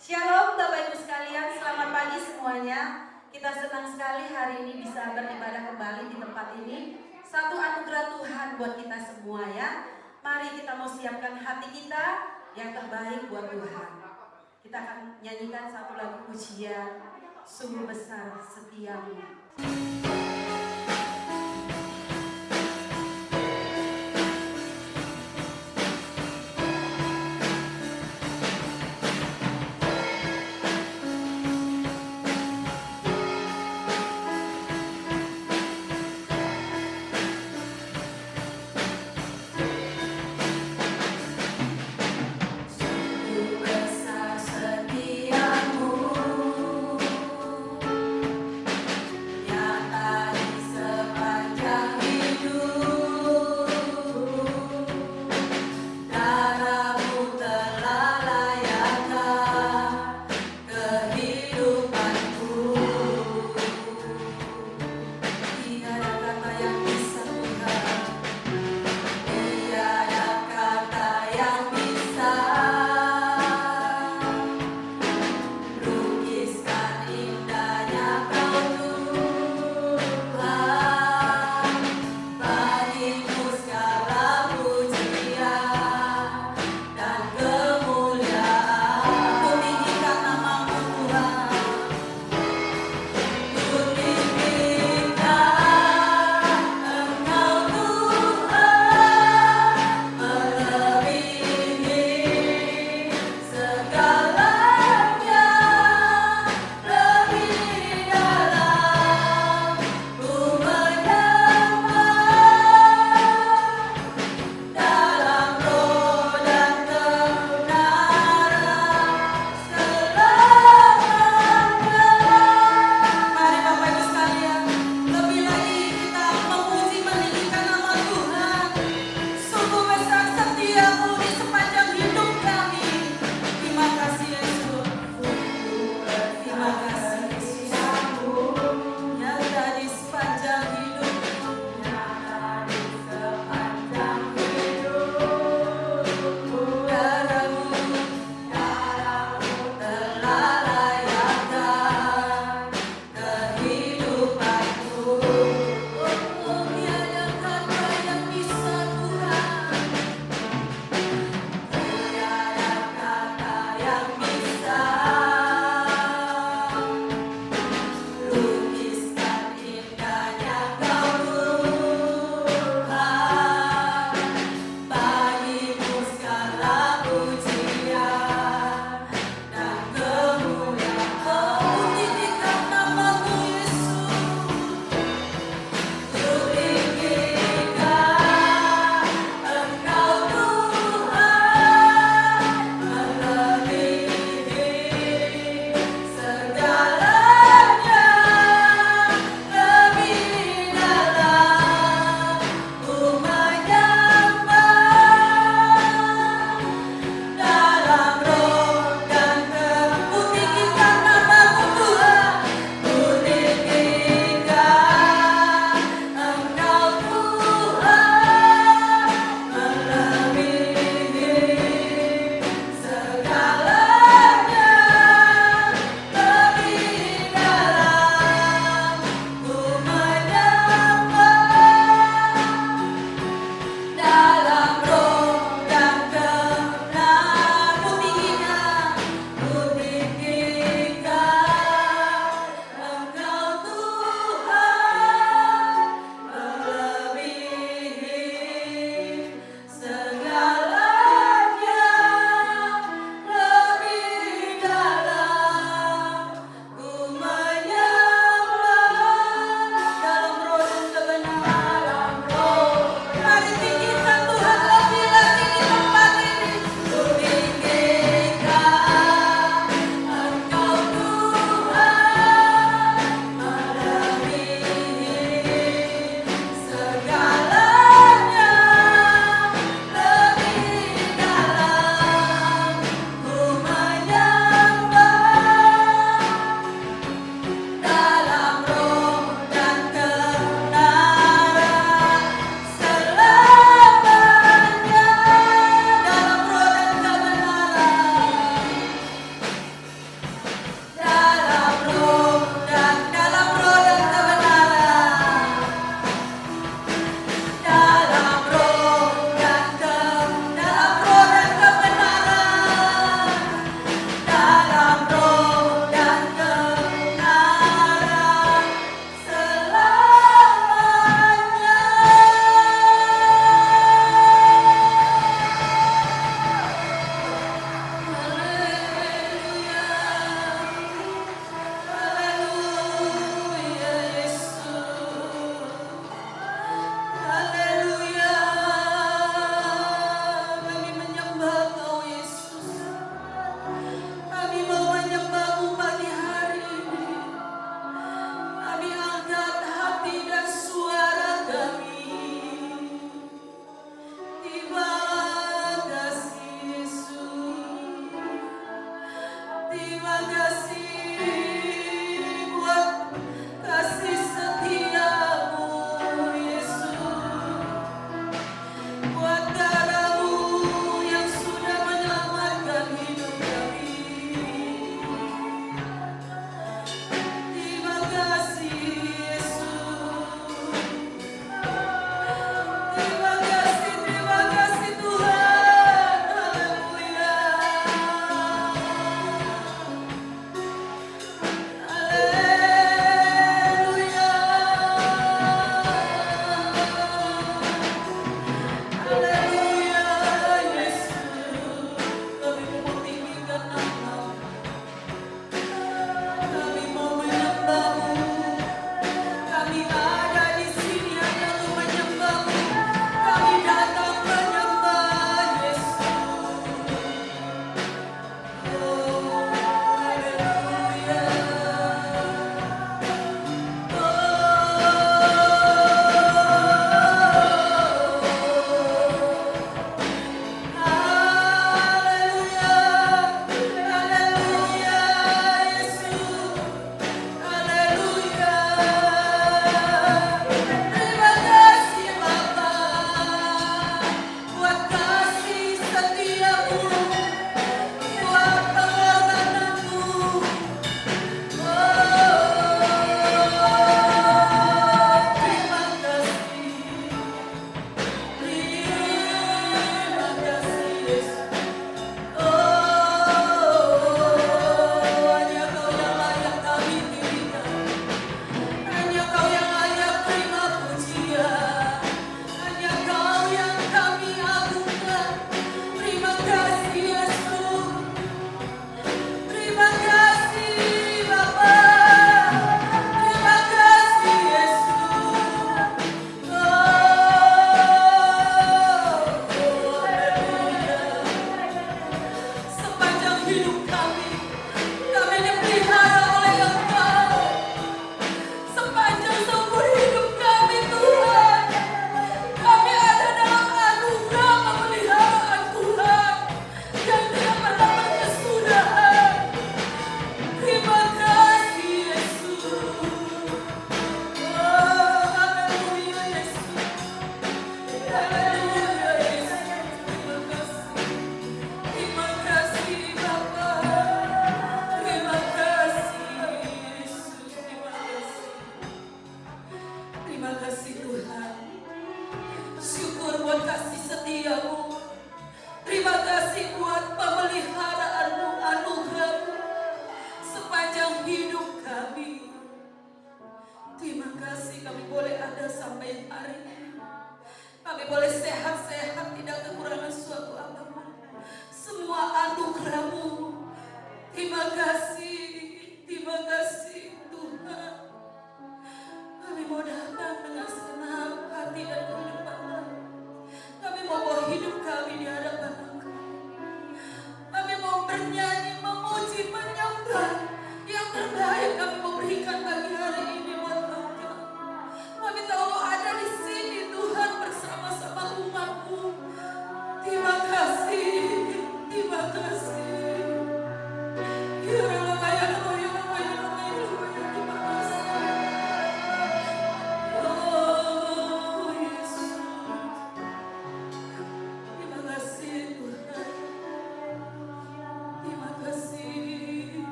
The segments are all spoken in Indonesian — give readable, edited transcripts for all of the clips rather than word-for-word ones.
Shalom Bapak Ibu sekalian, selamat pagi semuanya. Kita senang sekali hari ini bisa beribadah kembali di tempat ini. Satu anugerah Tuhan buat kita semua ya. Mari kita mau siapkan hati kita yang terbaik buat Tuhan. Kita akan nyanyikan satu lagu pujian, Sungguh Besar Setiamu. Nyata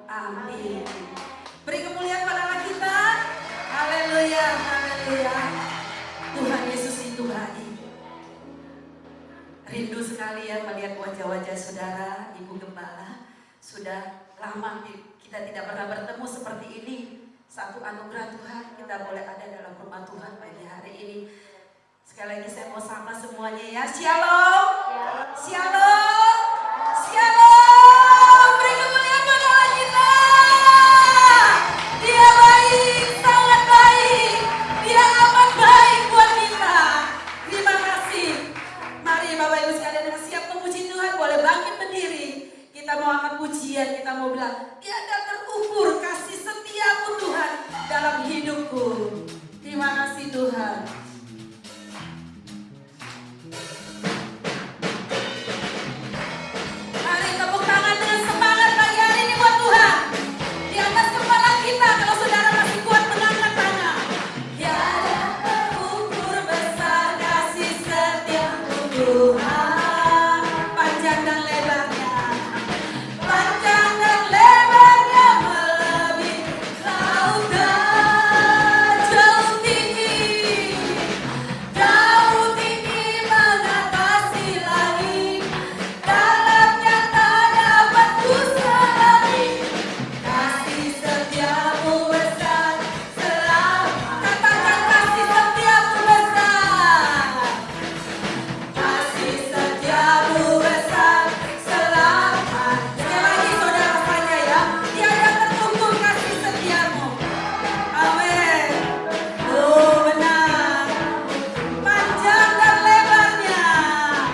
Amin. Beri kemuliaan pada Allah kita. Haleluya, haleluya. Tuhan Yesus itu baik. Rindu sekali ya melihat wajah-wajah saudara, Ibu Gembala. Sudah lama kita tidak pernah bertemu seperti ini. Satu anugerah Tuhan kita boleh ada dalam rumah Tuhan pagi hari ini. Sekali lagi saya mau sapa semuanya ya. Shalom. Shalom. Shalom. Beri kemuliaan pada Allah kita. Dia baik, sangat baik. Dia amat baik buat kita. Terima kasih. Mari Bapak Ibu sekalian yang siap memuji Tuhan boleh bangkit berdiri. Kita mau angkat pujian, kita mau bilang, tiada terukur kasih setiamu Tuhan dalam hidupku. Terima kasih Tuhan. Mari tepuk tangan dengan semangat pagi hari ini buat Tuhan. Di atas kepala kita kalau saudara masih kuat mengangkat tangan. Tiada terukur besar kasih setiamu Tuhan. Panjang dan lebarnya. Panjang dan lebarnya melebihi lautan. Jauh tinggi mengatasi langit. Dalamnya tak dapat kuselami. Kasih setiamu besar selama. Katakan kasih setiamu besar. Kasih setiamu besar selama. Sekali lagi saudara saja ya. Tiada terukur kasih setiamu. Amin. Oh benar. Panjang dan lebarnya.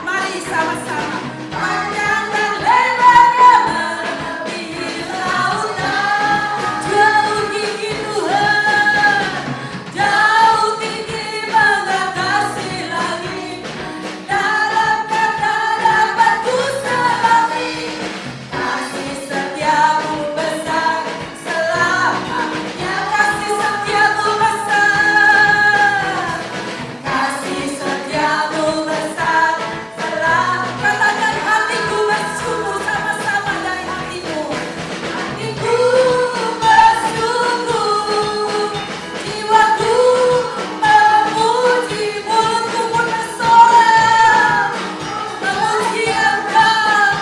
Mari sama-sama. Panjang dan lebarnya melebihi lautan. Jauh tinggi Tuhan. Jauh tinggi mengatasi langit. Dalamnya tak dapat kuselami. Kasih setiamu besar selamanya. Kasih setiamu besar. Kasih setiamu besar selamanya. Katakan hatiku bersungguh sama-sama dari hatimu. Hatiku bersungguh, jiwaku memuji, mulutku pun bersorak memuji Engkau.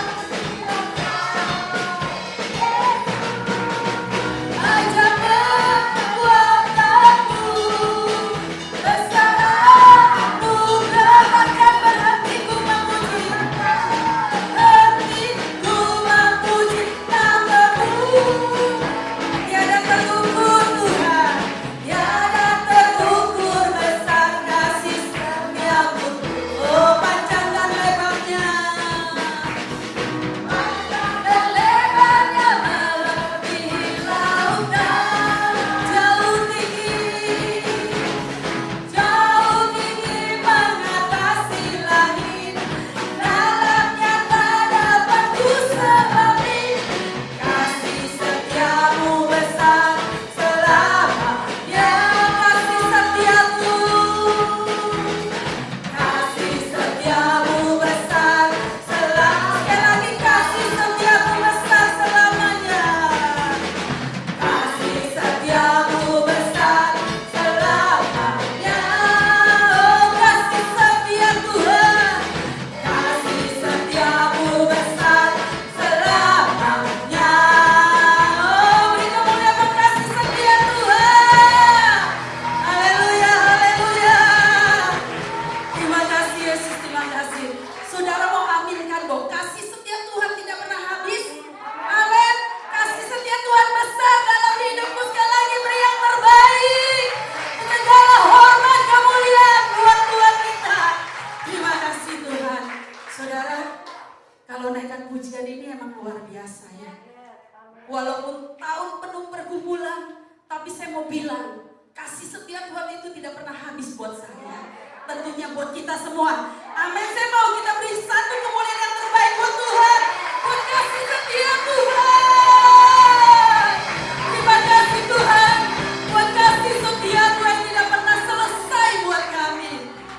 Ajar kekuatanmu, besar anugerah, takkan berhentiku memuji. Hatiku memuji nama-Mu. Tiada terukur Tuhan, tiada terukur besar kasih setiamu. Oh panjang dan lebarnya. Panjang dan lebarnya melebihi lautan. Jauh tinggi mengatasi langit. Dalamnya tak dapat kuselami. Kasih setiamu besar selamanya. Kasih setiamu. Kasih setiamu besar selamanya. Sekali lagi kasih setiamu besar selamanya. Kasih setiamu besar selamanya. Oh kasih setia Tuhan. Kasih setiamu besar selamanya. Oh beri kemuliaan kasih setia Tuhan. Haleluya, haleluya. Terima kasih Yesus, terima kasih. Saudara mau aminkan bahwa kasih setia Tuhan tidak pernah habis. Amin. Kasih setia Tuhan besar dalam hidupku. Sekali lagi beri yang terbaik. Segala hormat kemuliaan buat Tuhan kita. Terima kasih Tuhan. Saudara, kalau naikkan pujian ini emang luar biasa ya. Walaupun tahun penuh pergumulan, tapi saya mau bilang kasih setia Tuhan itu tidak pernah habis buat saya. Tentunya buat kita semua. Amin. Saya mau kita beri satu kemuliaan yang terbaik buat Tuhan. Buat kasih setia Tuhan. Terima kasih Tuhan. Buat kasih setia Tuhan yang tidak pernah selesai buat kami.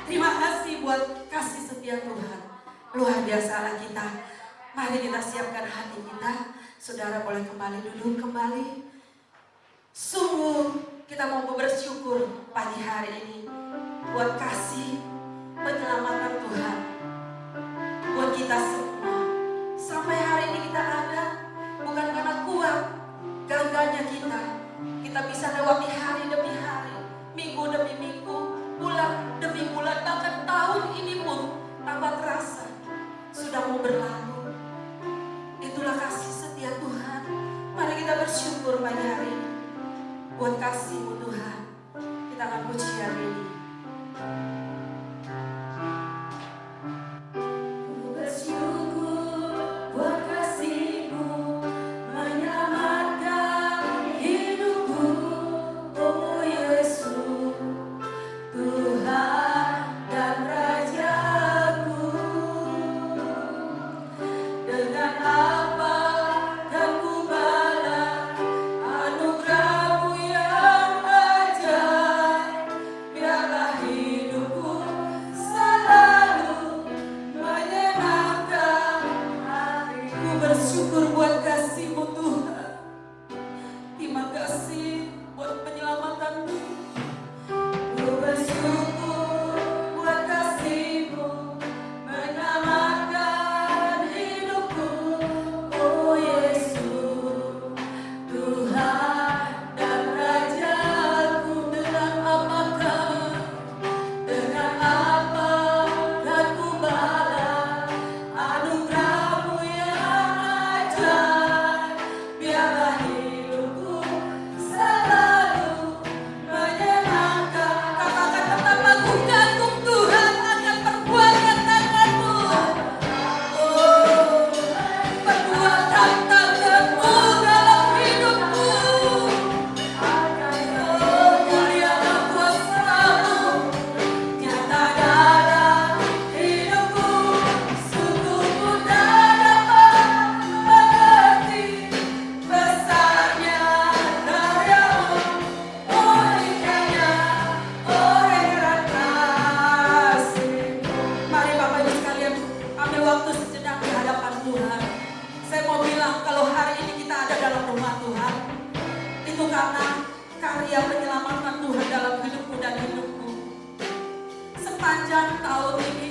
Terima kasih buat kasih setia Tuhan. Luar biasa Allah kita. Mari kita siapkan hati kita. Saudara boleh kembali duduk kembali. Sungguh kita mau bersyukur pagi hari ini buat kasih penyelamatan Tuhan buat kita semua. Sampai hari ini kita ada bukan karena kuat gagahnya kita. Kita bisa lewati hari demi hari, minggu demi minggu, bulan demi bulan, bahkan tahun ini pun tanpa terasa sudah mau berlalu. Itulah kasih setia Tuhan. Mari kita bersyukur pagi hari ini buat kasih-Mu Tuhan. Kita akan puji hari ini. Bersyukur buat kasih-Mu Tuhan. Terima kasih buat penyelamatan-Mu. Ku bersyukur buat kasih-Mu menyelamatkan hidupku. Oh Yesus, Tuhan dan Rajaku. Dengan apakah, dengan apa kan ku balas anugerah-Mu yang ajaib. Biarlah hidupku selalu menyenangkan. Katakan betapa ku kagum Tuhan akan perbuatan tangan-Mu. Oh, perbuatan tangan-Mu dalam hidupku. Oh, mulialah kuasa-Mu nyata dalam hidupku. Sungguh ku tak dapat mengerti besarnya karya-Mu. Oh indahnya, oh heran kasih. Mari Bapak Ibu sekalian ambil waktu sejenak di hadapan Tuhan. Saya mau bilang kalau hari ini kita ada dalam rumah Tuhan, itu karena karya penyelamatan Tuhan dalam hidupku dan hidupku. Sepanjang tahun ini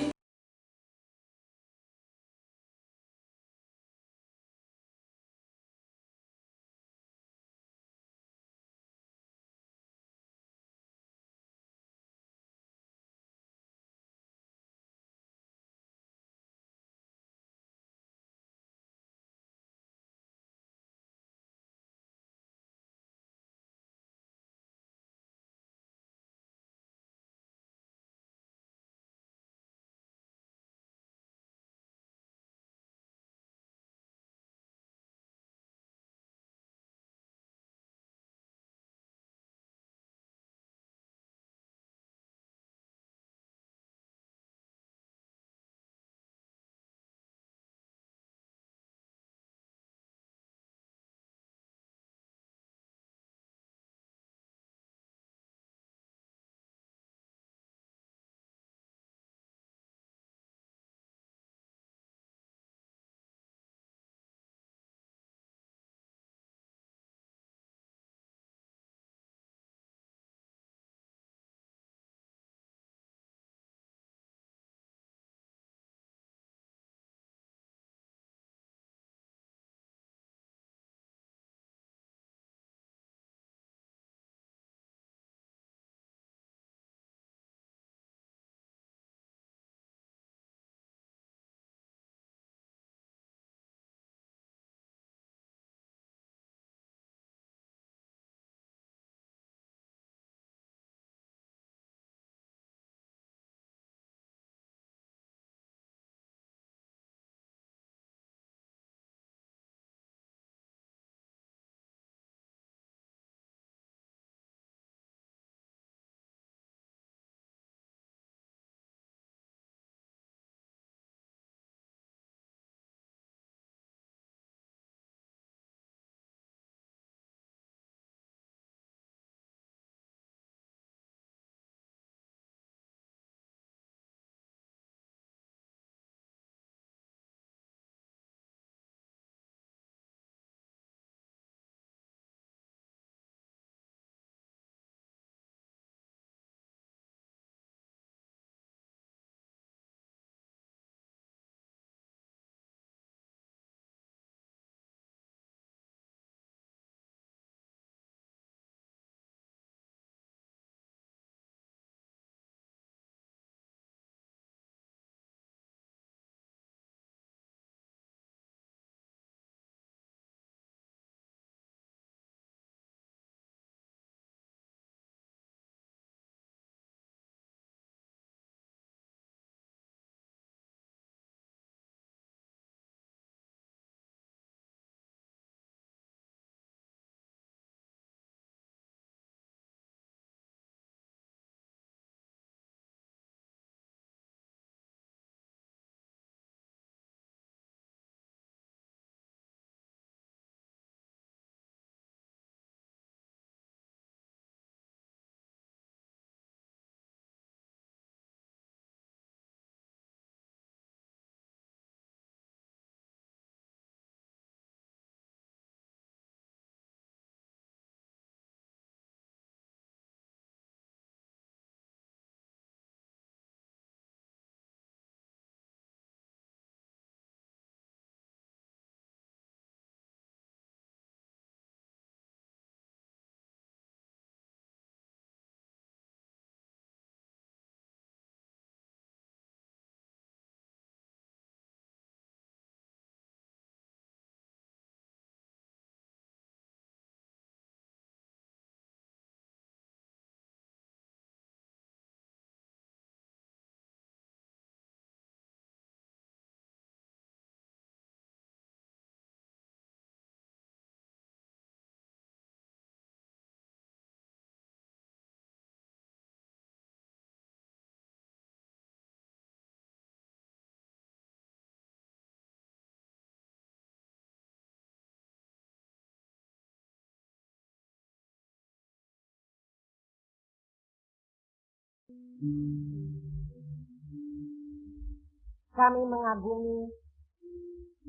Kami mengagumi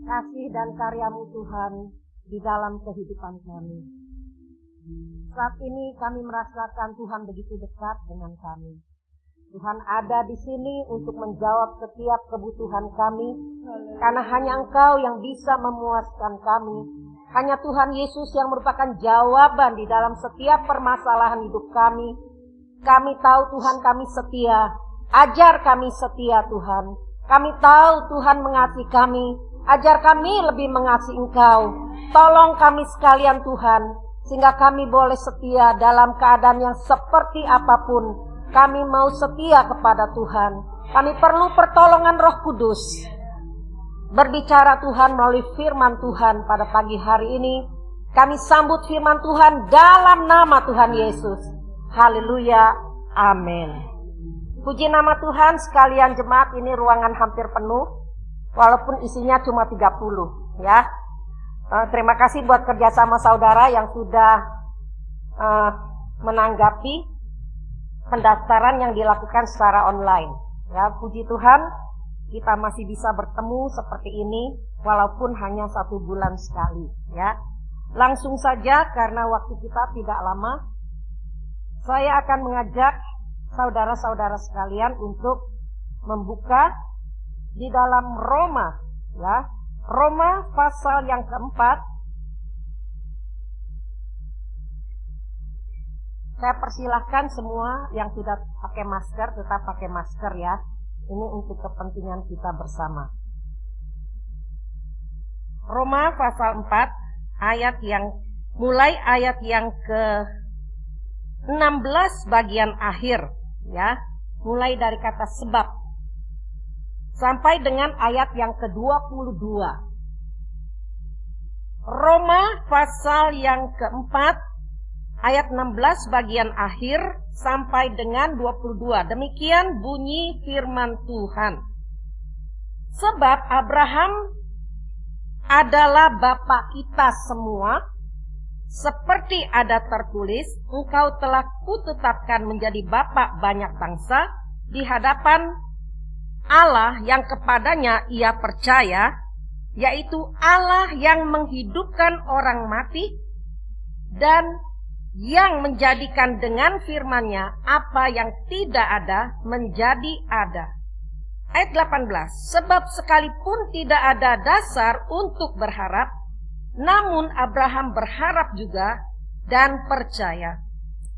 kasih dan karya-Mu Tuhan di dalam kehidupan kami. Saat ini kami merasakan Tuhan begitu dekat dengan kami. Tuhan ada di sini untuk menjawab setiap kebutuhan kami, karena hanya Engkau yang bisa memuaskan kami. Hanya Tuhan Yesus yang merupakan jawaban di dalam setiap permasalahan hidup kami. Kami tahu Tuhan kami setia, ajar kami setia Tuhan. Kami tahu Tuhan mengasihi kami, ajar kami lebih mengasihi Engkau. Tolong kami sekalian Tuhan, sehingga kami boleh setia dalam keadaan yang seperti apapun. Kami mau setia kepada Tuhan. Kami perlu pertolongan Roh Kudus. Berbicara Tuhan melalui firman Tuhan pada pagi hari ini. Kami sambut firman Tuhan dalam nama Tuhan Yesus. Haleluya. Amin. Puji nama Tuhan, sekalian jemaat, ini ruangan hampir penuh. Walaupun isinya cuma 30 ya. Terima kasih buat kerjasama saudara yang sudah menanggapi pendaftaran yang dilakukan secara online. Ya, puji Tuhan, kita masih bisa bertemu seperti ini walaupun hanya 1 bulan sekali. Ya, langsung saja karena waktu kita tidak lama, saya akan mengajak saudara-saudara sekalian untuk membuka di dalam Roma, ya, Roma pasal yang keempat. Saya persilahkan semua yang sudah pakai masker tetap pakai masker ya. Ini untuk kepentingan kita bersama. Roma pasal 4 mulai ayat yang ke-16 bagian akhir ya. Mulai dari kata sebab sampai dengan ayat yang ke-22. Roma pasal yang keempat ayat 16 bagian akhir sampai dengan 22. Demikian bunyi firman Tuhan. Sebab Abraham adalah bapa kita semua, seperti ada tertulis, engkau telah kutetapkan menjadi bapa banyak bangsa di hadapan Allah yang kepadanya ia percaya, yaitu Allah yang menghidupkan orang mati dan yang menjadikan dengan firman-Nya apa yang tidak ada menjadi ada. Ayat 18, sebab sekalipun tidak ada dasar untuk berharap, namun Abraham berharap juga dan percaya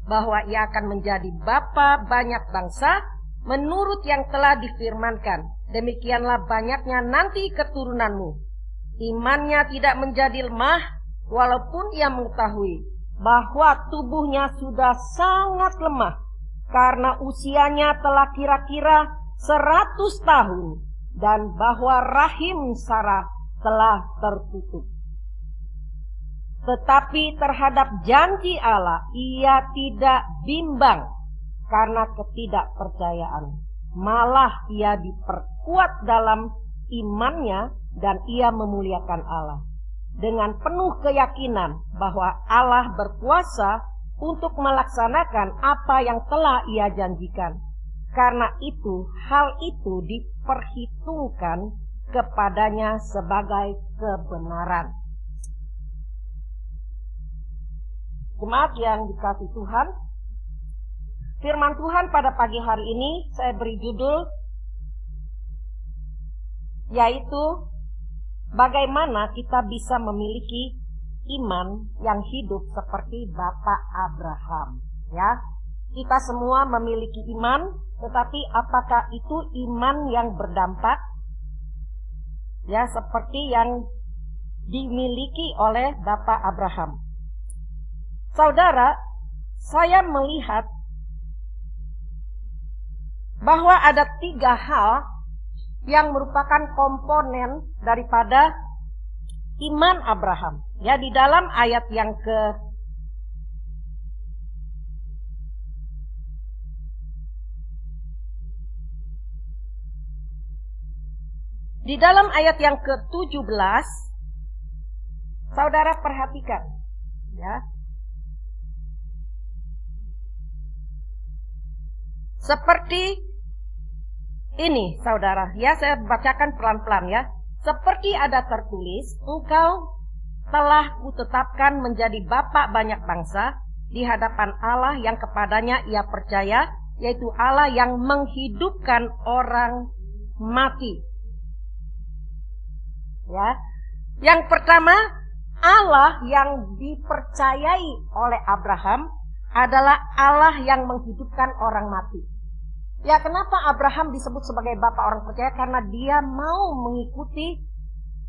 bahwa ia akan menjadi bapa banyak bangsa menurut yang telah difirmankan. Demikianlah banyaknya nanti keturunanmu. Imannya tidak menjadi lemah walaupun ia mengetahui bahwa tubuhnya sudah sangat lemah karena usianya telah kira-kira 100 tahun dan bahwa rahim Sarah telah tertutup. Tetapi terhadap janji Allah ia tidak bimbang karena ketidakpercayaan. Malah ia diperkuat dalam imannya dan ia memuliakan Allah dengan penuh keyakinan bahwa Allah berkuasa untuk melaksanakan apa yang telah ia janjikan. Karena itu, hal itu diperhitungkan kepadanya sebagai kebenaran. Jemaat yang dikasihi Tuhan, firman Tuhan pada pagi hari ini saya beri judul, yaitu bagaimana kita bisa memiliki iman yang hidup seperti Bapak Abraham. Ya, kita semua memiliki iman, tetapi apakah itu iman yang berdampak? Ya, seperti yang dimiliki oleh Bapak Abraham. Saudara, saya melihat bahwa ada 3 hal yang merupakan komponen daripada iman Abraham. Ya, di dalam ayat yang ke-17, saudara perhatikan, ya. Seperti ini, saudara. Ya, saya bacakan pelan-pelan ya. Seperti ada tertulis, engkau telah kutetapkan menjadi bapa banyak bangsa di hadapan Allah yang kepadanya ia percaya, yaitu Allah yang menghidupkan orang mati. Ya. Yang pertama, Allah yang dipercayai oleh Abraham adalah Allah yang menghidupkan orang mati. Ya, kenapa Abraham disebut sebagai bapak orang percaya? Karena dia mau mengikuti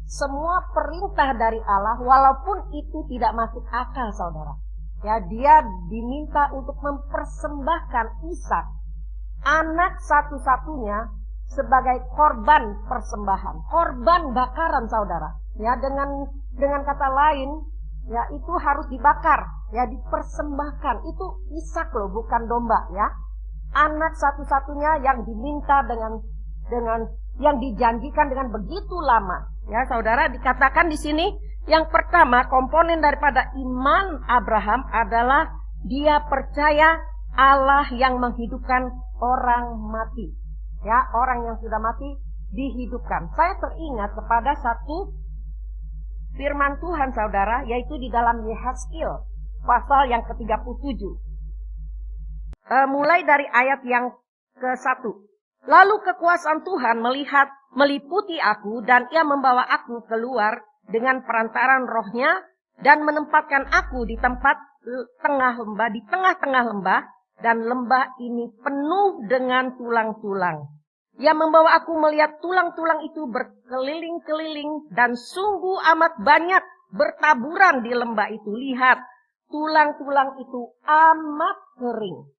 semua perintah dari Allah walaupun itu tidak masuk akal, saudara. Ya, dia diminta untuk mempersembahkan Ishak, anak satu-satunya, sebagai korban persembahan, korban bakaran, saudara. Ya, dengan kata lain, ya itu harus dibakar, ya dipersembahkan. Itu Ishak loh, bukan domba, ya. Anak satu-satunya yang diminta dengan yang dijanjikan dengan begitu lama. Ya, saudara, dikatakan di sini yang pertama komponen daripada iman Abraham adalah dia percaya Allah yang menghidupkan orang mati. Ya, orang yang sudah mati dihidupkan. Saya teringat kepada satu firman Tuhan, saudara, yaitu di dalam Yehezkiel pasal yang ke-37. Mulai dari ayat yang ke-1. Lalu kekuasaan Tuhan meliputi aku dan ia membawa aku keluar dengan perantaran rohnya dan menempatkan aku di tempat tengah lembah, di tengah-tengah lembah, dan lembah ini penuh dengan tulang-tulang. Ia membawa aku melihat tulang-tulang itu berkeliling-keliling dan sungguh amat banyak bertaburan di lembah itu. Lihat, tulang-tulang itu amat kering.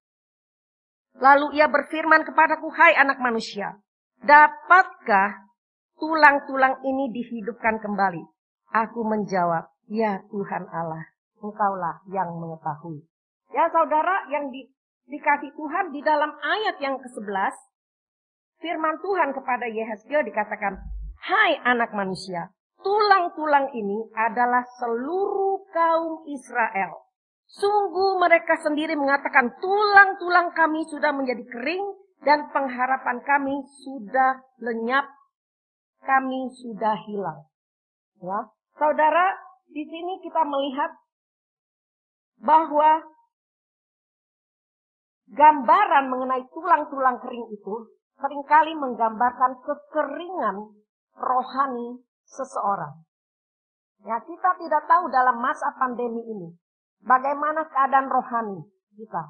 Lalu ia berfirman kepadaku, hai anak manusia, dapatkah tulang-tulang ini dihidupkan kembali? Aku menjawab, ya Tuhan Allah, engkaulah yang mengetahui. Ya saudara, yang dikasih Tuhan di dalam ayat yang ke-11, firman Tuhan kepada Yehezkiel dikatakan, hai anak manusia, tulang-tulang ini adalah seluruh kaum Israel. Sungguh mereka sendiri mengatakan tulang-tulang kami sudah menjadi kering dan pengharapan kami sudah lenyap, kami sudah hilang. Ya, saudara, di sini kita melihat bahwa gambaran mengenai tulang-tulang kering itu seringkali menggambarkan kekeringan rohani seseorang. Ya, kita tidak tahu dalam masa pandemi ini bagaimana keadaan rohani kita.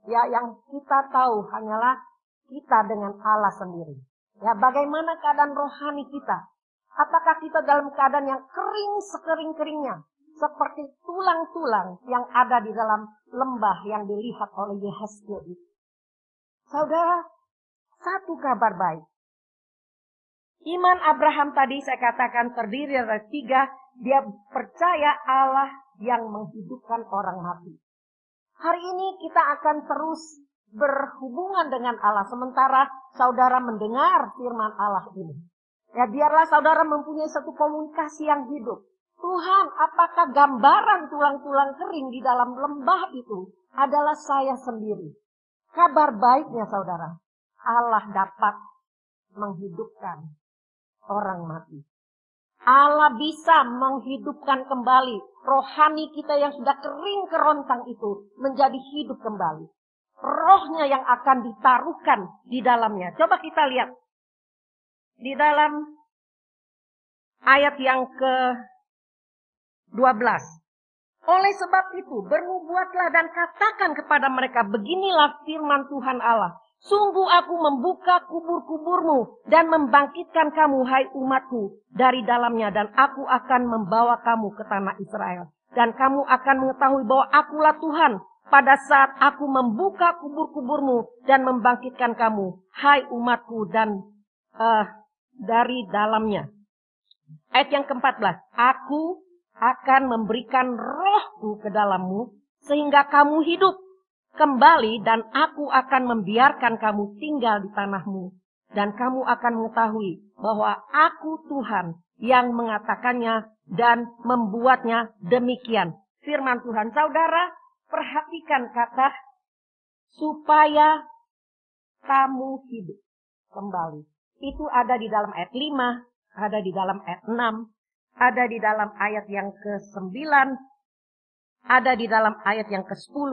Ya, yang kita tahu hanyalah kita dengan Allah sendiri. Ya, bagaimana keadaan rohani kita? Apakah kita dalam keadaan yang kering sekering-keringnya, seperti tulang-tulang yang ada di dalam lembah yang dilihat oleh Yehezkiel itu? Saudara, satu kabar baik. Iman Abraham tadi saya katakan terdiri dari 3. Dia percaya Allah yang menghidupkan orang mati. Hari ini kita akan terus berhubungan dengan Allah sementara saudara mendengar firman Allah ini. Ya, biarlah saudara mempunyai satu komunikasi yang hidup. Tuhan, apakah gambaran tulang-tulang kering di dalam lembah itu adalah saya sendiri? Kabar baiknya saudara, Allah dapat menghidupkan orang mati. Allah bisa menghidupkan kembali rohani kita yang sudah kering kerontang itu menjadi hidup kembali. Rohnya yang akan ditaruhkan di dalamnya. Coba kita lihat di dalam ayat yang ke-12. Oleh sebab itu bernubuatlah dan katakan kepada mereka, beginilah firman Tuhan Allah. Sungguh aku membuka kubur-kuburmu dan membangkitkan kamu, hai umatku, dari dalamnya. Dan aku akan membawa kamu ke tanah Israel. Dan kamu akan mengetahui bahwa akulah Tuhan pada saat aku membuka kubur-kuburmu dan membangkitkan kamu, hai umatku, dan dari dalamnya. Ayat yang ke-14. Aku akan memberikan rohku ke dalammu sehingga kamu hidup kembali dan aku akan membiarkan kamu tinggal di tanahmu. Dan kamu akan mengetahui bahwa aku Tuhan yang mengatakannya dan membuatnya demikian. Firman Tuhan. Saudara, perhatikan kata supaya kamu hidup kembali. Itu ada di dalam ayat 5, ada di dalam ayat 6, ada di dalam ayat yang ke-9, ada di dalam ayat yang ke-10,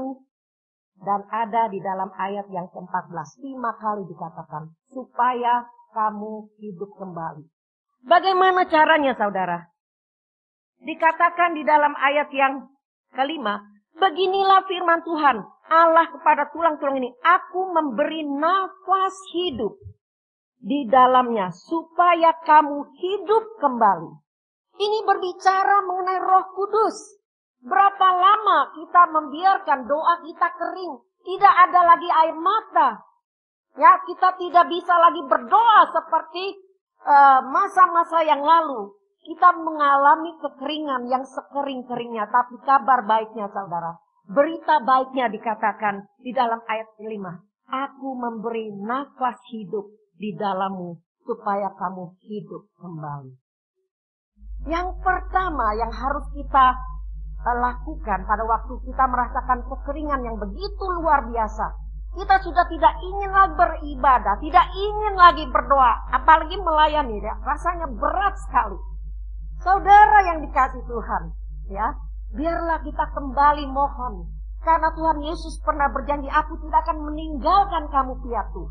dan ada di dalam ayat yang ke-14. 5 kali dikatakan, supaya kamu hidup kembali. Bagaimana caranya, saudara? Dikatakan di dalam ayat yang kelima, beginilah firman Tuhan, Allah kepada tulang-tulang ini, aku memberi nafas hidup di dalamnya, supaya kamu hidup kembali. Ini berbicara mengenai Roh Kudus. Berapa lama kita membiarkan doa kita kering, tidak ada lagi air mata. Ya, kita tidak bisa lagi berdoa seperti masa-masa yang lalu. Kita mengalami kekeringan yang sekering-keringnya. Tapi kabar baiknya, saudara. Berita baiknya dikatakan di dalam ayat 5. Aku memberi nafas hidup di dalammu supaya kamu hidup kembali. Yang pertama yang harus kita lakukan pada waktu kita merasakan kekeringan yang begitu luar biasa. Kita sudah tidak ingin lagi beribadah, tidak ingin lagi berdoa, apalagi melayani. Ya, rasanya berat sekali. Saudara yang dikasihi Tuhan, ya, biarlah kita kembali mohon. Karena Tuhan Yesus pernah berjanji, aku tidak akan meninggalkan kamu piatu.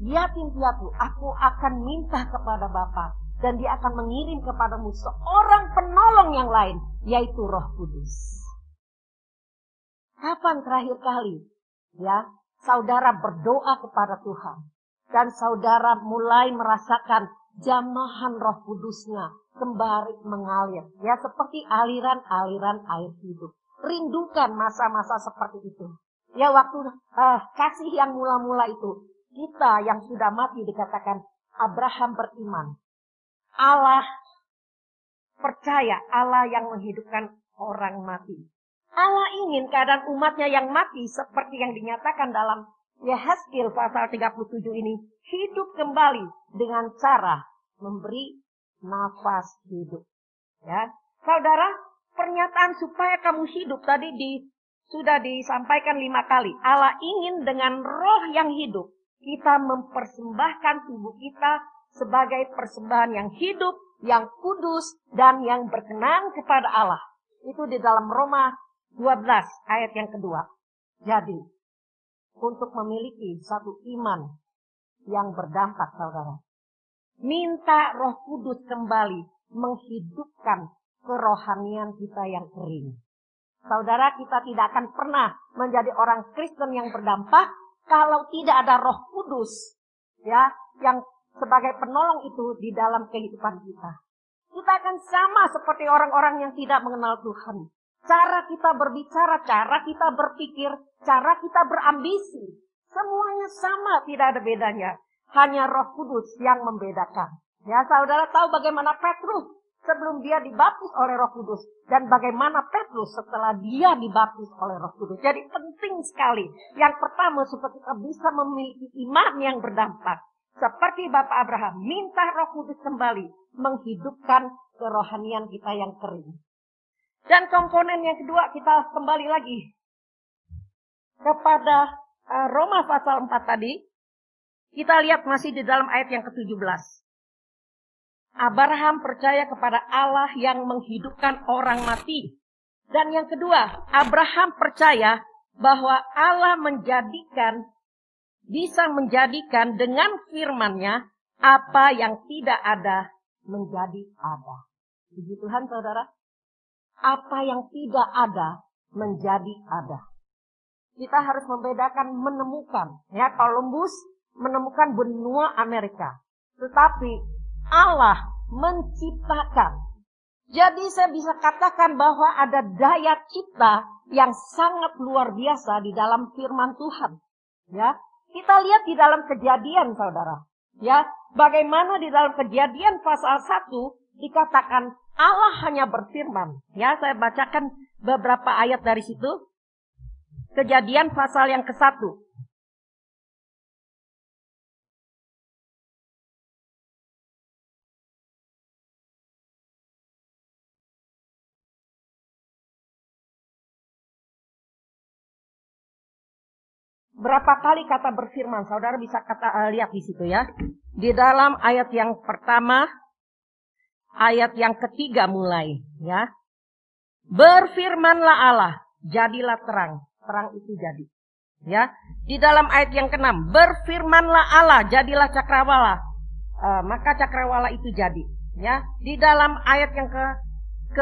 Yatim piatu, aku akan minta kepada Bapa. Dan dia akan mengirim kepadamu seorang penolong yang lain, yaitu Roh Kudus. Kapan terakhir kali, ya, saudara berdoa kepada Tuhan. Dan saudara mulai merasakan jamahan Roh Kudusnya kembali mengalir. Ya, seperti aliran-aliran air hidup. Rindukan masa-masa seperti itu. Ya, waktu kasih yang mula-mula itu. Kita yang sudah mati dikatakan Abraham beriman. Allah percaya, Allah yang menghidupkan orang mati. Allah ingin keadaan umatnya yang mati seperti yang dinyatakan dalam Yehezkiel pasal 37 ini. Hidup kembali dengan cara memberi nafas hidup. Ya, saudara, pernyataan supaya kamu hidup tadi sudah disampaikan 5 kali. Allah ingin dengan roh yang hidup, kita mempersembahkan tubuh kita sebagai persembahan yang hidup, yang kudus, dan yang berkenan kepada Allah. Itu di dalam Roma 12 ayat yang kedua. Jadi, untuk memiliki satu iman yang berdampak, saudara, minta Roh Kudus kembali menghidupkan kerohanian kita yang kering. Saudara, kita tidak akan pernah menjadi orang Kristen yang berdampak kalau tidak ada Roh Kudus, ya, yang sebagai penolong itu di dalam kehidupan kita. Kita akan sama seperti orang-orang yang tidak mengenal Tuhan. Cara kita berbicara, cara kita berpikir, cara kita berambisi, semuanya sama, tidak ada bedanya. Hanya Roh Kudus yang membedakan. Ya, saudara tahu bagaimana Petrus sebelum dia dibaptis oleh Roh Kudus. Dan bagaimana Petrus setelah dia dibaptis oleh Roh Kudus. Jadi penting sekali. Yang pertama supaya kita bisa memiliki iman yang berdampak. Seperti Bapak Abraham, minta Roh Kudus kembali menghidupkan kerohanian kita yang kering. Dan komponen yang kedua, kita kembali lagi kepada Roma pasal 4 tadi. Kita lihat masih di dalam ayat yang ke-17. Abraham percaya kepada Allah yang menghidupkan orang mati. Dan yang kedua, Abraham percaya bahwa Allah bisa menjadikan dengan firman-Nya apa yang tidak ada menjadi ada. Puji Tuhan, saudara. Apa yang tidak ada menjadi ada. Kita harus membedakan, menemukan. Ya, Columbus menemukan benua Amerika. Tetapi Allah menciptakan. Jadi saya bisa katakan bahwa ada daya cipta yang sangat luar biasa di dalam firman Tuhan. Ya, kita lihat di dalam Kejadian, saudara. Ya, bagaimana di dalam Kejadian pasal 1 dikatakan Allah hanya berfirman. Ya, saya bacakan beberapa ayat dari situ. Kejadian pasal yang ke-1. berapa kali kata berfirman? Saudara bisa lihat di situ ya. Di dalam ayat yang pertama, ayat yang ketiga mulai ya. Berfirmanlah Allah, jadilah terang. Terang itu jadi. Ya, di dalam ayat yang ke-6, berfirmanlah Allah, jadilah cakrawala. Maka cakrawala itu jadi. Ya, di dalam ayat yang ke-9,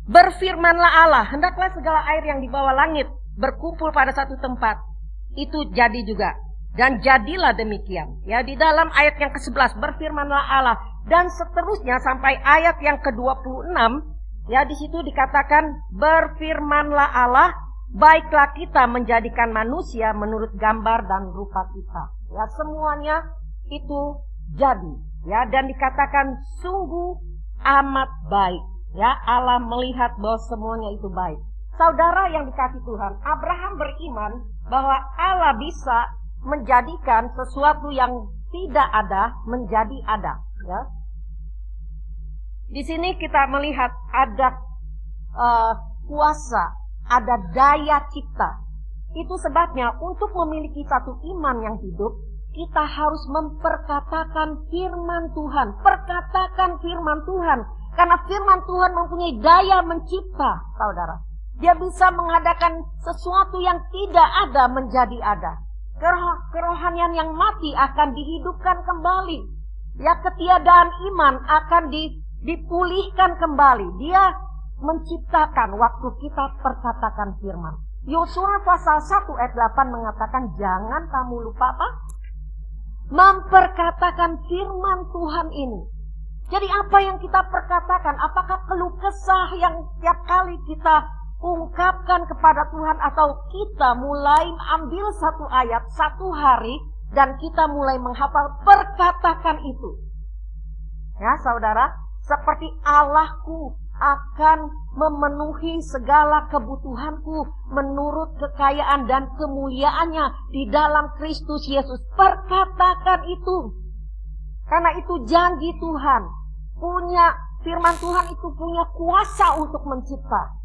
berfirmanlah Allah, hendaklah segala air yang di bawah langit berkumpul pada satu tempat. Itu jadi juga. Dan jadilah demikian. Ya, di dalam ayat yang ke-11, berfirmanlah Allah. Dan seterusnya sampai ayat yang ke-26, ya di situ dikatakan, berfirmanlah Allah, baiklah kita menjadikan manusia menurut gambar dan rupa kita. Ya, semuanya itu jadi. Ya, dan dikatakan sungguh amat baik. Ya, Allah melihat bahwa semuanya itu baik. Saudara yang dikasihi Tuhan, Abraham beriman bahwa Allah bisa menjadikan sesuatu yang tidak ada menjadi ada. Ya. Di sini kita melihat ada kuasa, ada daya cipta. Itu sebabnya untuk memiliki satu iman yang hidup, kita harus memperkatakan firman Tuhan. Perkatakan firman Tuhan. Karena firman Tuhan mempunyai daya mencipta, saudara. Dia bisa mengadakan sesuatu yang tidak ada menjadi ada. Kerohanian yang mati akan dihidupkan kembali. Ya, ketiadaan iman akan dipulihkan kembali. Dia menciptakan waktu kita perkatakan firman. Yosua pasal 1 ayat 8 mengatakan, jangan kamu lupa apa? Memperkatakan firman Tuhan ini. Jadi apa yang kita perkatakan? Apakah keluh kesah yang tiap kali kita ungkapkan kepada Tuhan, atau kita mulai ambil satu ayat satu hari dan kita mulai menghafal, perkatakan itu. Ya, saudara, seperti Allahku akan memenuhi segala kebutuhanku menurut kekayaan dan kemuliaannya di dalam Kristus Yesus. Perkatakan itu. Karena itu janji Tuhan. Firman Tuhan itu punya kuasa untuk mencipta.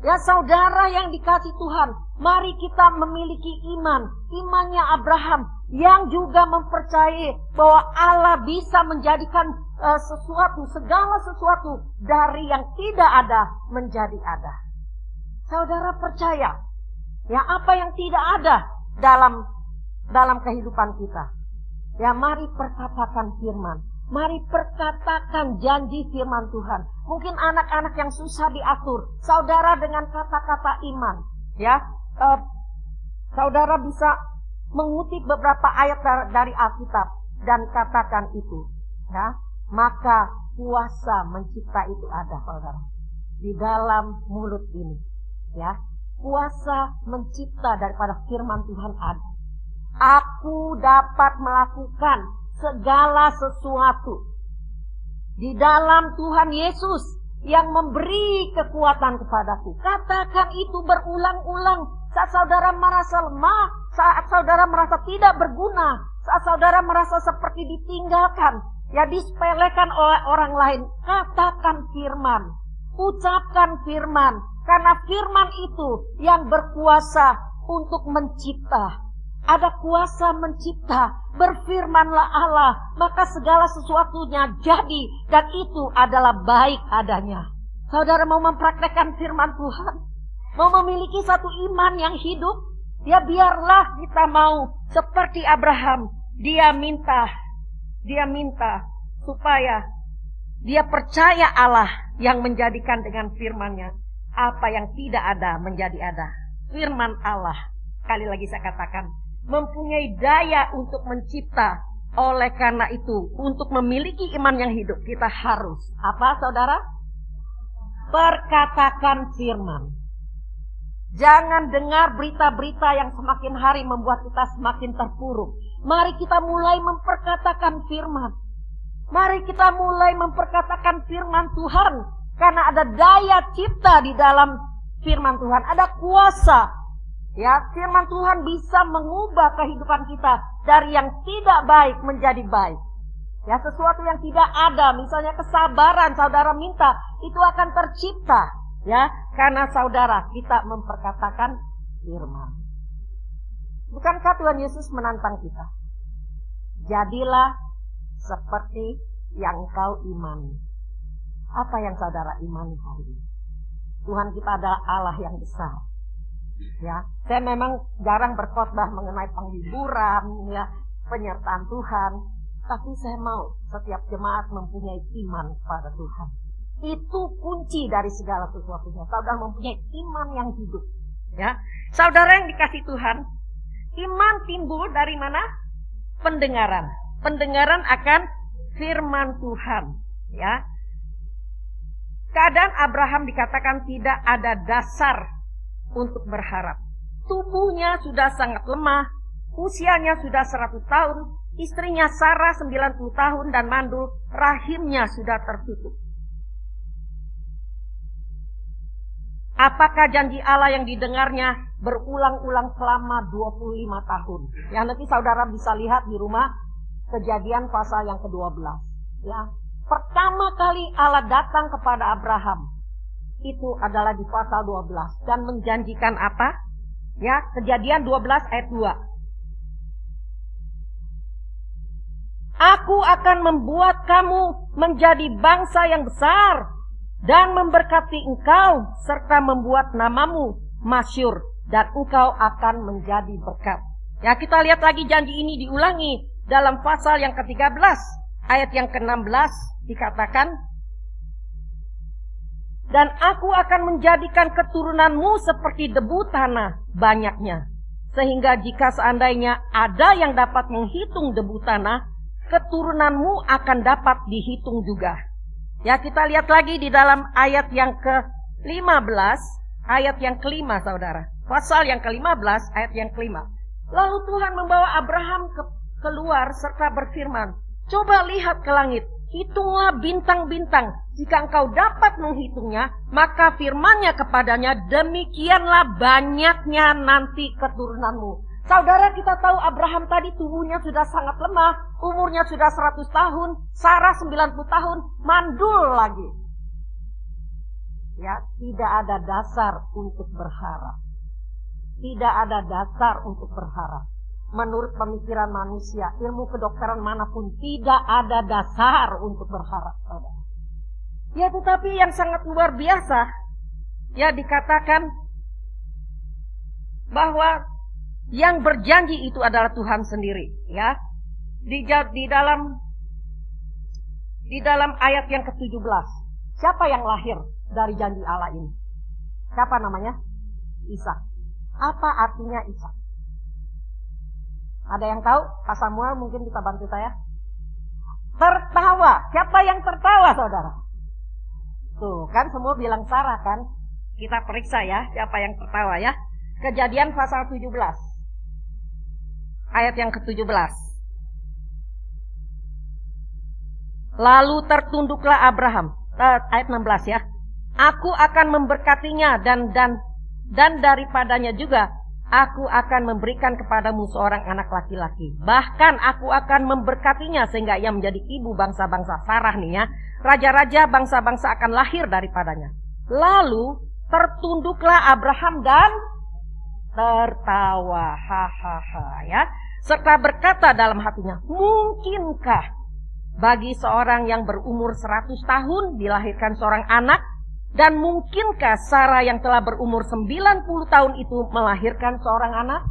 Ya, saudara yang dikasihi Tuhan, mari kita memiliki iman. Imannya Abraham yang juga mempercayai bahwa Allah bisa menjadikan segala sesuatu dari yang tidak ada menjadi ada. Saudara percaya, ya, apa yang tidak ada dalam kehidupan kita. Ya, mari perkatakan firman. Mari perkatakan janji firman Tuhan. Mungkin anak-anak yang susah diatur, saudara dengan kata-kata iman, ya, saudara bisa mengutip beberapa ayat dari Alkitab dan katakan itu, ya. Maka kuasa mencipta itu ada, saudara, di dalam mulut ini, ya. Kuasa mencipta daripada firman Tuhan ada. Aku dapat melakukan segala sesuatu di dalam Tuhan Yesus yang memberi kekuatan kepadaku. Katakan itu berulang-ulang saat saudara merasa lemah, saat saudara merasa tidak berguna, saat saudara merasa seperti ditinggalkan, ya, disepelekan oleh orang lain. Katakan firman, ucapkan firman, karena firman itu yang berkuasa untuk mencipta. Ada kuasa mencipta. Berfirmanlah Allah, maka segala sesuatunya jadi, dan itu adalah baik adanya. Saudara mau mempraktekkan firman Tuhan, mau memiliki satu iman yang hidup, ya, biarlah kita mau seperti Abraham. Dia minta supaya dia percaya Allah yang menjadikan dengan firman-Nya apa yang tidak ada menjadi ada. Firman Allah, sekali lagi saya katakan, mempunyai daya untuk mencipta. Oleh karena itu, untuk memiliki iman yang hidup, kita harus apa, saudara? Perkatakan firman. Jangan dengar berita-berita yang semakin hari membuat kita semakin terpuruk. Mari kita mulai memperkatakan firman. Mari kita mulai memperkatakan firman Tuhan. Karena ada daya cipta di dalam firman Tuhan. Ada kuasa. Ya, firman Tuhan bisa mengubah kehidupan kita dari yang tidak baik menjadi baik. Ya, sesuatu yang tidak ada, misalnya kesabaran, saudara minta, itu akan tercipta. Ya, karena saudara kita memperkatakan firman. Bukankah Tuhan Yesus menantang kita? Jadilah seperti yang kau imani. Apa yang saudara imani hari ini? Tuhan kita adalah Allah yang besar. Ya, saya memang jarang berkhotbah mengenai penghiburan, ya, penyertaan Tuhan, tapi saya mau setiap jemaat mempunyai iman pada Tuhan. Itu kunci dari segala sesuatunya. Saudara mempunyai iman yang hidup. Ya, saudara yang dikasih Tuhan, iman timbul dari mana? Pendengaran. Pendengaran akan firman Tuhan. Ya. Keadaan Abraham dikatakan tidak ada dasar untuk berharap. Tubuhnya sudah sangat lemah, usianya sudah 100 tahun, istrinya Sarah 90 tahun dan mandul, rahimnya sudah tertutup. Apakah janji Allah yang didengarnya berulang-ulang selama 25 tahun? Ya, nanti saudara bisa lihat di rumah Kejadian pasal yang ke-12. Ya, pertama kali Allah datang kepada Abraham itu adalah di pasal 12 dan menjanjikan apa? Ya, Kejadian 12 ayat 2. Aku akan membuat kamu menjadi bangsa yang besar dan memberkati engkau serta membuat namamu masyhur dan engkau akan menjadi berkat. Ya, kita lihat lagi janji ini diulangi dalam pasal yang ke-13 ayat yang ke-16 dikatakan, dan aku akan menjadikan keturunanmu seperti debu tanah banyaknya, sehingga jika seandainya ada yang dapat menghitung debu tanah, keturunanmu akan dapat dihitung juga. Ya, kita lihat lagi di dalam ayat yang ke-15, ayat yang kelima, saudara. Pasal yang ke-15, ayat yang kelima. Lalu Tuhan membawa Abraham keluar serta berfirman, coba lihat ke langit, hitunglah bintang-bintang. Jika engkau dapat menghitungnya, maka firman-Nya kepadanya, demikianlah banyaknya nanti keturunanmu. Saudara, kita tahu Abraham tadi tubuhnya sudah sangat lemah, umurnya sudah 100 tahun, Sarah 90 tahun, mandul lagi. Ya, tidak ada dasar untuk berharap. Tidak ada dasar untuk berharap. Menurut pemikiran manusia, ilmu kedokteran manapun, tidak ada dasar untuk berharap, saudara. Ya, tetapi yang sangat luar biasa, ya, dikatakan bahwa yang berjanji itu adalah Tuhan sendiri, ya. Di dalam ayat yang ke-17, siapa yang lahir dari janji Allah ini? Siapa namanya? Ishak. Apa artinya Ishak? Ada yang tahu? Pak Samuel mungkin bisa bantu saya. Tertawa. Siapa yang tertawa, saudara? Tuh, kan semua bilang Sarah kan? Kita periksa ya, siapa yang tertawa ya. Kejadian pasal 17. Ayat yang ke-17. Lalu tertunduklah Abraham. Ayat 16 ya. Aku akan memberkatinya dan daripadanya juga aku akan memberikan kepadamu seorang anak laki-laki. Bahkan aku akan memberkatinya sehingga ia menjadi ibu bangsa-bangsa. Sarah nih ya. Raja-raja bangsa-bangsa akan lahir daripadanya. Lalu tertunduklah Abraham dan tertawa. Hahaha ya. Serta berkata dalam hatinya, mungkinkah bagi seorang yang berumur 100 tahun dilahirkan seorang anak? Dan mungkinkah Sarah yang telah berumur 90 tahun itu melahirkan seorang anak?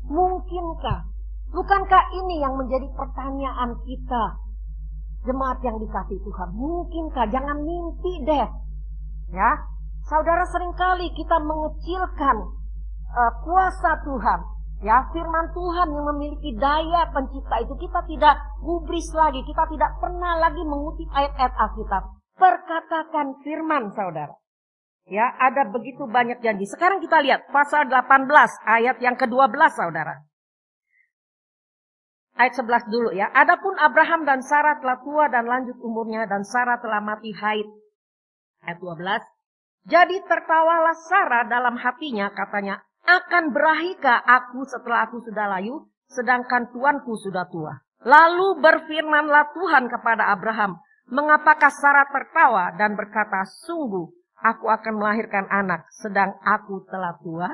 Mungkinkah? Bukankah ini yang menjadi pertanyaan kita, jemaat yang dikasihi Tuhan? Mungkinkah? Jangan mimpi deh. Ya, saudara, seringkali kita mengecilkan kuasa Tuhan. Ya, firman Tuhan yang memiliki daya pencipta itu kita tidak gubris lagi. Kita tidak pernah lagi mengutip ayat-ayat Alkitab. Perkatakan firman, saudara. Ya, ada begitu banyak janji. Sekarang kita lihat pasal 18 ayat yang ke-12, saudara. Ayat 11 dulu ya. Adapun Abraham dan Sarah telah tua dan lanjut umurnya dan Sarah telah mati haid. Ayat 12. Jadi tertawalah Sarah dalam hatinya, katanya, akan berahikah aku setelah aku sudah layu, sedangkan tuanku sudah tua. Lalu berfirmanlah Tuhan kepada Abraham, mengapakah Sarah tertawa dan berkata, sungguh aku akan melahirkan anak, sedang aku telah tua.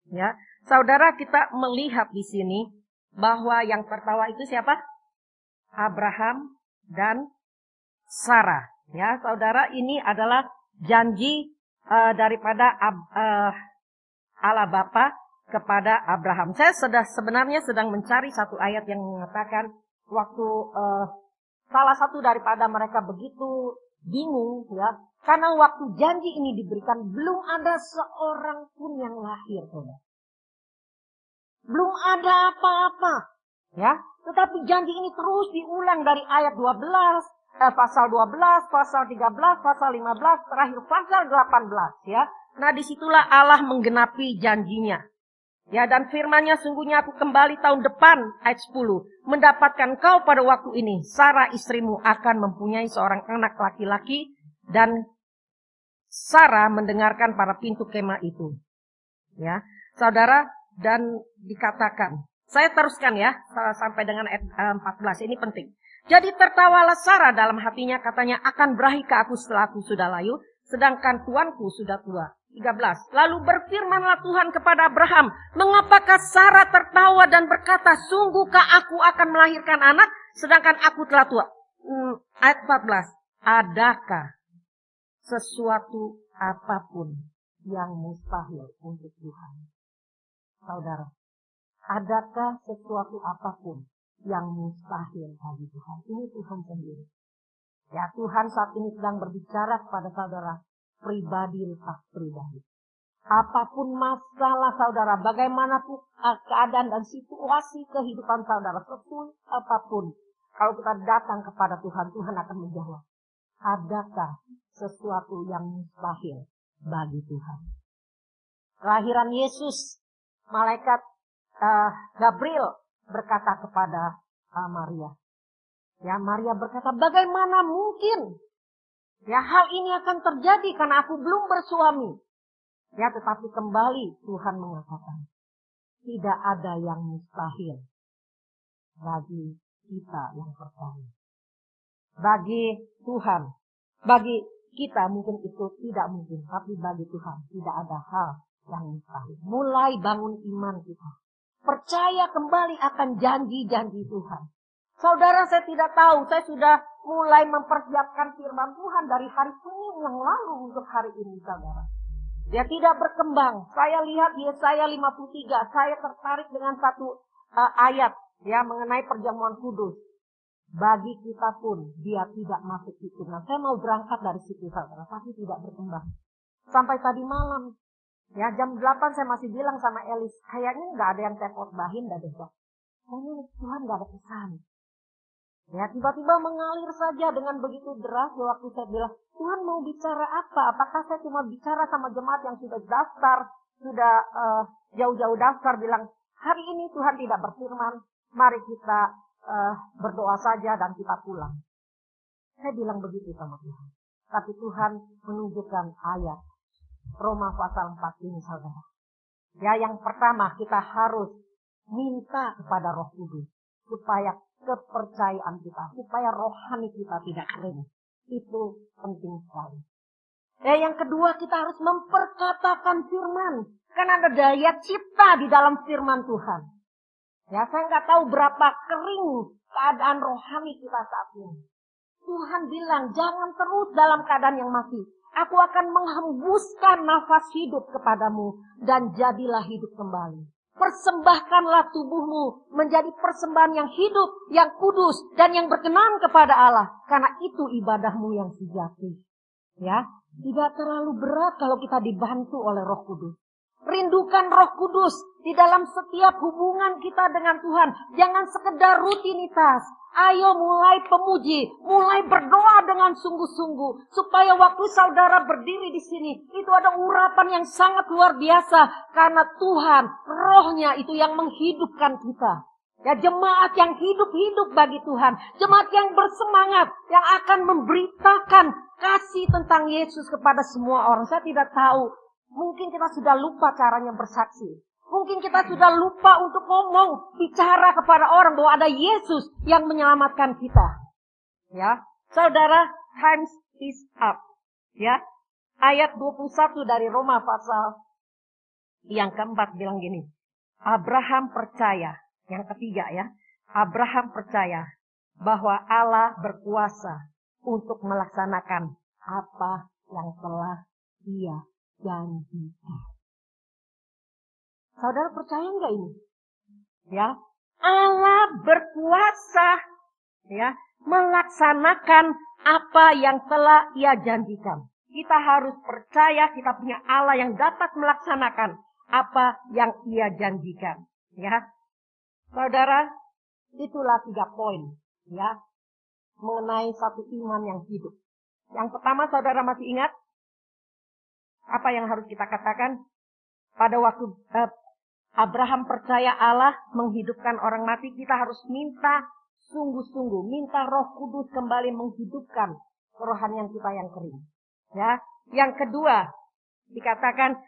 Ya, saudara, kita melihat di sini bahwa yang tertawa itu siapa? Abraham dan Sarah. Ya, saudara, ini adalah janji daripada Allah Bapa kepada Abraham. Saya sebenarnya sedang mencari satu ayat yang mengatakan waktu salah satu daripada mereka begitu bingung, ya, karena waktu janji ini diberikan belum ada seorang pun yang lahir, saudara. Belum ada apa-apa, ya. Tetapi janji ini terus diulang dari ayat 12, pasal 12, pasal 13, pasal 15, terakhir pasal 18, ya. Nah, disitulah Allah menggenapi janjinya. Ya, dan firman-Nya, sungguhnya aku kembali tahun depan, ayat 10, mendapatkan kau pada waktu ini, Sarah istrimu akan mempunyai seorang anak laki-laki, dan Sarah mendengarkan pada pintu kemah itu. Ya, saudara, dan dikatakan, saya teruskan ya, sampai dengan ayat 14, ini penting. Jadi tertawalah Sarah dalam hatinya, katanya, akan berahi ke aku setelah aku sudah layu, sedangkan tuanku sudah tua. 13. Lalu berfirmanlah Tuhan kepada Abraham, mengapakah Sarah tertawa dan berkata, sungguhkah aku akan melahirkan anak, sedangkan aku telah tua? Ayat 14. Adakah sesuatu apapun yang mustahil untuk Tuhan? Saudara, adakah sesuatu apapun yang mustahil bagi Tuhan? Ini Tuhan sendiri. Ya, Tuhan saat ini sedang berbicara kepada saudara, pribadi lepas pribadi. Apapun masalah saudara, bagaimanapun keadaan dan situasi kehidupan saudara, sesuatu apapun, kalau kita datang kepada Tuhan, Tuhan akan menjawab. Adakah sesuatu yang mustahil bagi Tuhan? Kelahiran Yesus, malaikat Gabriel berkata kepada Maria. Ya, Maria berkata, bagaimana mungkin? Ya, hal ini akan terjadi karena aku belum bersuami. Ya, tetapi kembali Tuhan mengatakan, tidak ada yang mustahil bagi kita yang percaya. Bagi Tuhan, bagi kita mungkin itu tidak mungkin, tapi bagi Tuhan tidak ada hal yang mustahil. Mulai bangun iman kita. Percaya kembali akan janji-janji Tuhan. Saudara, saya tidak tahu, saya sudah mulai mempersiapkan firman Tuhan dari hari Senin yang lalu untuk hari ini, saudara. Dia tidak berkembang. Saya lihat Yesaya 53, saya tertarik dengan satu ayat ya mengenai perjamuan kudus. Bagi kita pun dia tidak masuk itu. Nah, saya mau berangkat dari situ, saudara, tapi tidak berkembang. Sampai tadi malam, ya jam 8 saya masih bilang sama Elis, kayaknya nggak ada yang saya khotbahin dah besok. Kayaknya Tuhan nggak ada pesan. Ya, tiba-tiba mengalir saja dengan begitu deras. Waktu saya bilang, Tuhan mau bicara apa? Apakah saya cuma bicara sama jemaat yang sudah daftar, sudah jauh-jauh daftar, bilang, hari ini Tuhan tidak berfirman, mari kita berdoa saja dan kita pulang. Saya bilang begitu sama Tuhan. Tapi Tuhan menunjukkan ayat Roma pasal 4 ini, saudara. Ya, yang pertama kita harus minta kepada Roh Kudus supaya kepercayaan kita, supaya rohani kita tidak kering. Itu penting sekali. Yang kedua, kita harus memperkatakan firman. Kan ada daya cipta di dalam firman Tuhan. Ya, saya nggak tahu berapa kering keadaan rohani kita saat ini. Tuhan bilang, jangan terus dalam keadaan yang mati. Aku akan menghembuskan nafas hidup kepadamu dan jadilah hidup kembali. Persembahkanlah tubuhmu menjadi persembahan yang hidup, yang kudus, dan yang berkenan kepada Allah. Karena itu ibadahmu yang sejati. Ya, tidak terlalu berat kalau kita dibantu oleh Roh Kudus. Rindukan Roh Kudus di dalam setiap hubungan kita dengan Tuhan. Jangan sekedar rutinitas. Ayo mulai pemuji, mulai berdoa dengan sungguh-sungguh. Supaya waktu saudara berdiri di sini, itu ada urapan yang sangat luar biasa. Karena Tuhan, rohnya itu yang menghidupkan kita. Ya, jemaat yang hidup-hidup bagi Tuhan. Jemaat yang bersemangat, yang akan memberitakan kasih tentang Yesus kepada semua orang. Saya tidak tahu, mungkin kita sudah lupa caranya bersaksi. Mungkin kita sudah lupa untuk ngomong, bicara kepada orang bahwa ada Yesus yang menyelamatkan kita. Ya, saudara, times is up. Ya, ayat 21 dari Roma pasal yang keempat bilang gini. Abraham percaya, yang ketiga ya. Abraham percaya bahwa Allah berkuasa untuk melaksanakan apa yang telah Dia janjikan. Saudara percaya enggak ini? Ya, Allah berkuasa ya melaksanakan apa yang telah Ia janjikan. Kita harus percaya kita punya Allah yang dapat melaksanakan apa yang Ia janjikan. Ya, saudara, itulah 3 poin ya mengenai satu iman yang hidup. Yang pertama, saudara masih ingat apa yang harus kita katakan pada waktu Abraham percaya Allah menghidupkan orang mati? Kita harus minta sungguh-sungguh, minta Roh Kudus kembali menghidupkan kerohanian kita yang kering. Ya, yang kedua dikatakan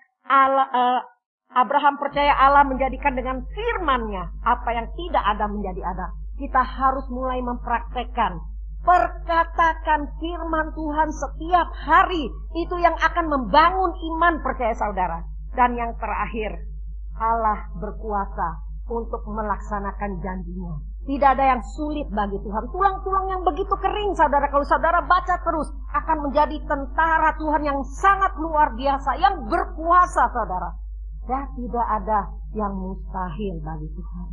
Abraham percaya Allah menjadikan dengan firman-Nya apa yang tidak ada menjadi ada. Kita harus mulai mempraktekkan. Perkatakan firman Tuhan setiap hari. Itu yang akan membangun iman percaya saudara. Dan yang terakhir, Allah berkuasa untuk melaksanakan janjinya. Tidak ada yang sulit bagi Tuhan. Tulang-tulang yang begitu kering saudara, kalau saudara baca terus, akan menjadi tentara Tuhan yang sangat luar biasa, yang berkuasa saudara. Ya, tidak ada yang mustahil bagi Tuhan.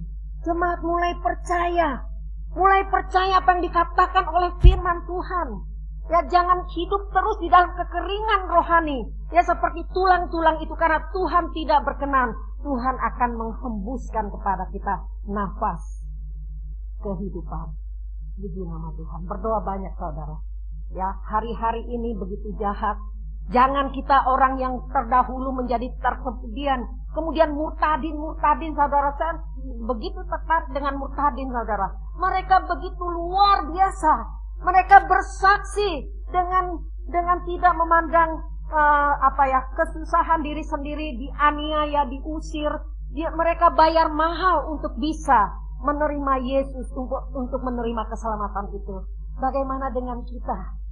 Jemaat mulai percaya apa yang dikatakan oleh firman Tuhan. Ya, jangan hidup terus di dalam kekeringan rohani. Ya, seperti tulang-tulang itu, karena Tuhan tidak berkenan. Tuhan akan menghembuskan kepada kita nafas kehidupan. Puji nama Tuhan. Berdoa banyak saudara. Ya, hari-hari ini begitu jahat. Jangan kita orang yang terdahulu menjadi terkemudian. Kemudian murtadin saudara. Saya begitu tertarik dengan murtadin saudara. Mereka begitu luar biasa. Mereka bersaksi dengan tidak memandang kesusahan diri sendiri, dianiaya, diusir. Mereka bayar mahal untuk bisa menerima Yesus, untuk menerima keselamatan itu. Bagaimana dengan kita?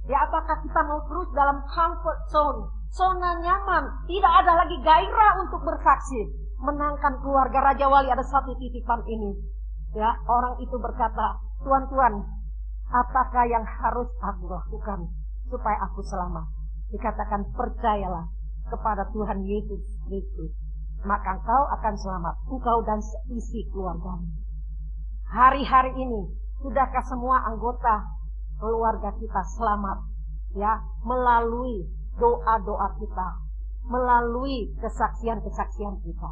Ya, apakah kita mau terus dalam comfort zone, zona nyaman, tidak ada lagi gairah untuk bersaksi? Menangkan keluarga Raja Wali ada satu titipan ini. Ya, orang itu berkata, Tuan, apakah yang harus aku lakukan supaya aku selamat? Dikatakan, percayalah kepada Tuhan Yesus Kristus, maka engkau akan selamat, engkau dan seisi keluargamu. Hari-hari ini, sudahkah semua anggota keluarga kita selamat? Ya, melalui doa-doa kita, melalui kesaksian-kesaksian kita.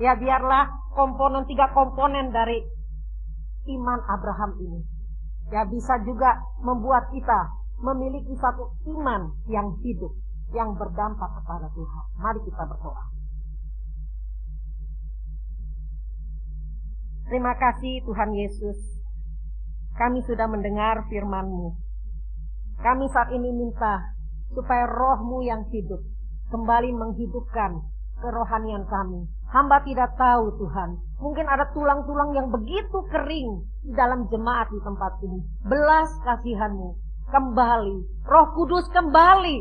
Ya, biarlah 3 komponen dari iman Abraham ini, ya, bisa juga membuat kita memiliki satu iman yang hidup, yang berdampak kepada Tuhan. Mari kita berdoa. Terima kasih Tuhan Yesus. Kami sudah mendengar firman-Mu. Kami saat ini minta supaya Roh-Mu yang hidup kembali menghidupkan kerohanian kami. Hamba tidak tahu Tuhan. Mungkin ada tulang-tulang yang begitu kering di dalam jemaat di tempat ini. Belas kasihan-Mu kembali. Roh Kudus kembali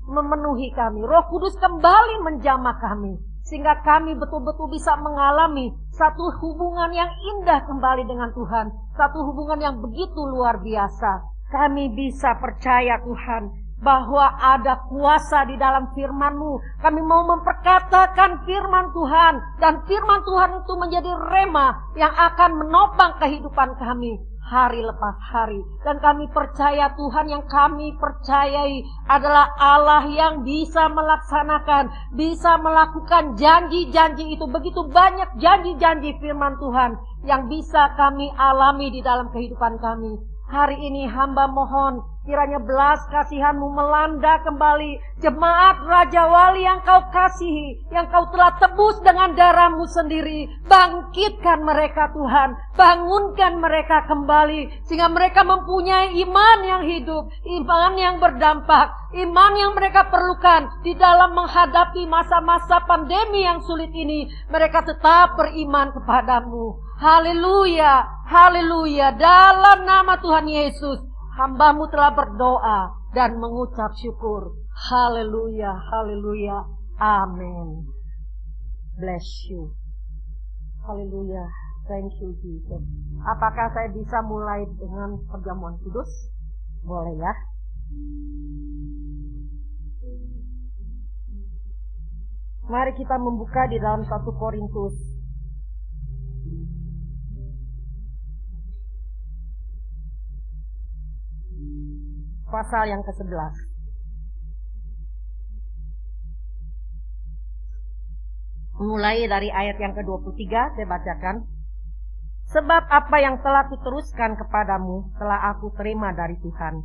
memenuhi kami. Roh Kudus kembali menjamah kami. Sehingga kami betul-betul bisa mengalami satu hubungan yang indah kembali dengan Tuhan. Satu hubungan yang begitu luar biasa. Kami bisa percaya Tuhan bahwa ada kuasa di dalam firman-Mu. Kami mau memperkatakan firman Tuhan. Dan firman Tuhan itu menjadi rema yang akan menopang kehidupan kami hari lepas hari. Dan kami percaya Tuhan yang kami percayai adalah Allah yang bisa melaksanakan, bisa melakukan janji-janji itu. Begitu banyak janji-janji firman Tuhan yang bisa kami alami di dalam kehidupan kami. Hari ini hamba mohon kiranya belas kasihan-Mu melanda kembali jemaat Raja Wali yang Kau kasihi, yang Kau telah tebus dengan darah-Mu sendiri. Bangkitkan mereka Tuhan, bangunkan mereka kembali sehingga mereka mempunyai iman yang hidup, iman yang berdampak, iman yang mereka perlukan di dalam menghadapi masa-masa pandemi yang sulit ini. Mereka tetap beriman kepadamu. Haleluya, haleluya. Dalam nama Tuhan Yesus, hamba-Mu telah berdoa dan mengucap syukur. Haleluya, haleluya, amin. Bless you. Haleluya, thank you Jesus. Apakah saya bisa mulai dengan perjamuan kudus? Boleh ya. Mari kita membuka di dalam 1 Korintus pasal yang ke-11. Mulai dari ayat yang ke-23 saya bacakan. Sebab apa yang telah kuteruskan kepadamu telah aku terima dari Tuhan,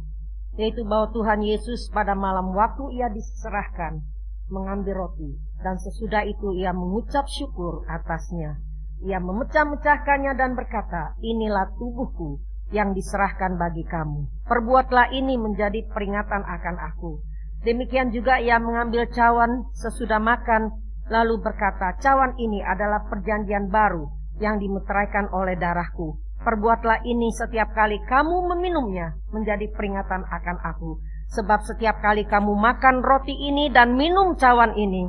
yaitu bahwa Tuhan Yesus pada malam waktu ia diserahkan mengambil roti, dan sesudah itu ia mengucap syukur atasnya. Ia memecah-mecahkannya dan berkata, inilah tubuhku yang diserahkan bagi kamu. Perbuatlah ini menjadi peringatan akan aku. Demikian juga ia mengambil cawan sesudah makan, lalu berkata, cawan ini adalah perjanjian baru yang dimeteraikan oleh darahku. Perbuatlah ini setiap kali kamu meminumnya menjadi peringatan akan aku. Sebab setiap kali kamu makan roti ini dan minum cawan ini,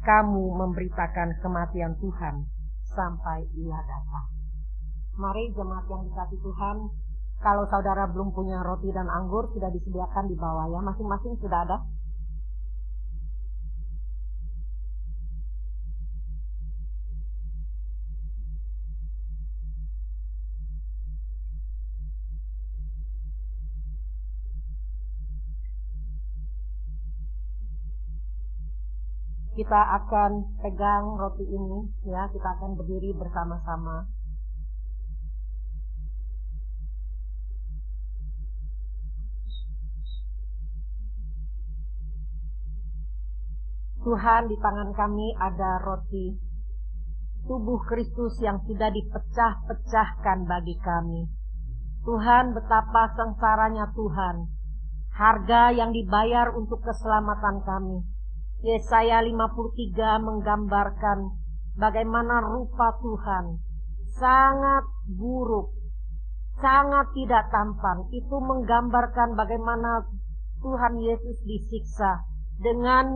kamu memberitakan kematian Tuhan sampai ia datang. Mari jemaat yang dikasihi Tuhan, kalau saudara belum punya roti dan anggur, sudah disediakan di bawah ya, masing-masing sudah ada. Kita akan pegang roti ini ya, kita akan berdiri bersama-sama. Tuhan, di tangan kami ada roti tubuh Kristus yang sudah dipecah-pecahkan bagi kami. Tuhan, betapa sengsaranya Tuhan, harga yang dibayar untuk keselamatan kami. Yesaya 53 menggambarkan bagaimana rupa Tuhan sangat buruk, sangat tidak tampan. Itu menggambarkan bagaimana Tuhan Yesus disiksa dengan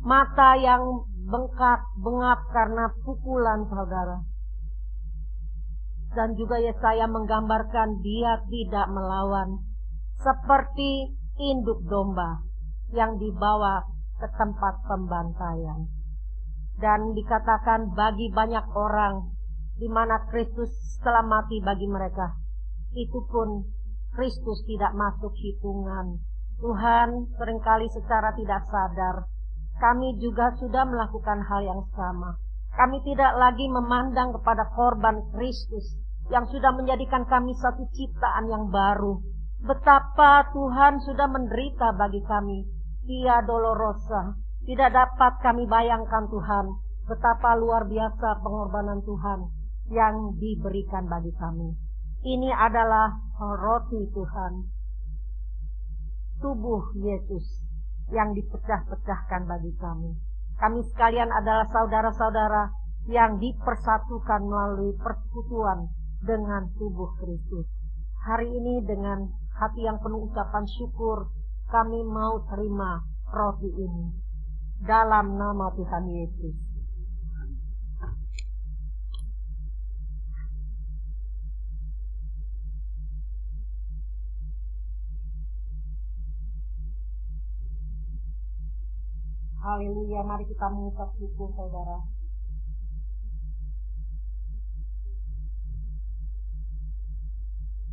mata yang bengkak karena pukulan saudara. Dan juga Yesaya menggambarkan dia tidak melawan, seperti induk domba yang dibawa ke tempat pembantaian. Dan dikatakan bagi banyak orang di mana Kristus telah mati bagi mereka, itu pun Kristus tidak masuk hitungan. Tuhan, seringkali secara tidak sadar kami juga sudah melakukan hal yang sama. Kami tidak lagi memandang kepada korban Kristus yang sudah menjadikan kami satu ciptaan yang baru. Betapa Tuhan sudah menderita bagi kami. Via dolorosa. Tidak dapat kami bayangkan Tuhan, betapa luar biasa pengorbanan Tuhan yang diberikan bagi kami. Ini adalah roti Tuhan, tubuh Yesus yang dipecah-pecahkan bagi kami. Kami sekalian adalah saudara-saudara yang dipersatukan melalui persekutuan dengan tubuh Kristus. Hari ini dengan hati yang penuh ucapan syukur, kami mau terima roti ini dalam nama Tuhan Yesus. Haleluya, mari kita mengucap syukur saudara.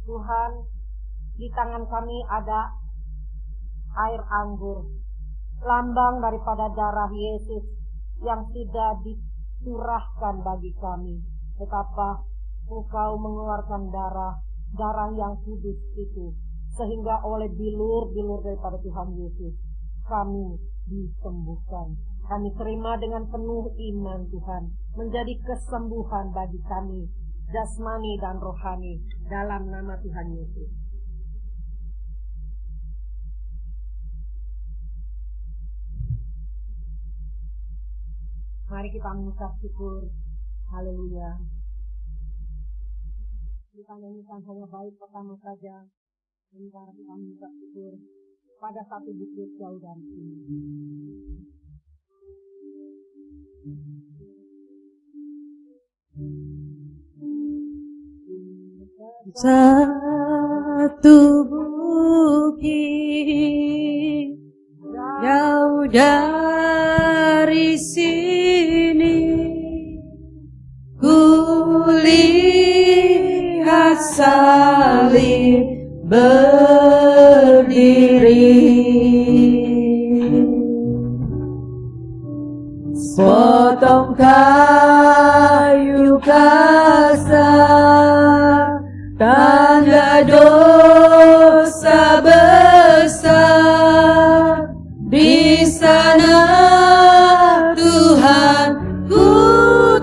Tuhan, di tangan kami ada air anggur, lambang daripada darah Yesus yang sudah dicurahkan bagi kami. Betapa Engkau mengeluarkan darah yang kudus itu, sehingga oleh bilur-bilur daripada Tuhan Yesus kami disembuhkan. Kami terima dengan penuh iman Tuhan, menjadi kesembuhan bagi kami, jasmani dan rohani, dalam nama Tuhan Yesus. Mari kita mengucap syukur. Haleluya. Kita nyanyikan hanya baik pertama saja. Sementara kita mengucap syukur. pada satu bukit jauh dari sini. Satu bukit jauh dari sini, kulihat salib berdiri, potong kayu kasar, tanda dosa besar. Di sana Tuhan ku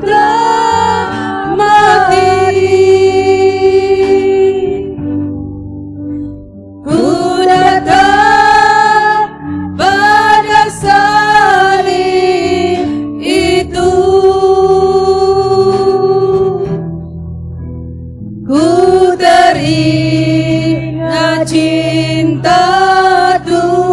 telah mati. Ku datang pada salib itu, ku teringat cinta Tuhanku.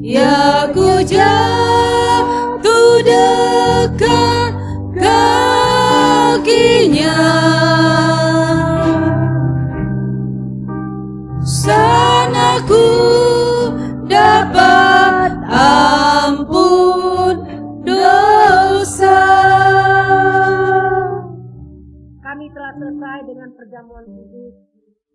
Ya ku jatuh dekat kakinya, sana ku dapat ampun dosa. Kami telah selesai dengan perjamuan kudus.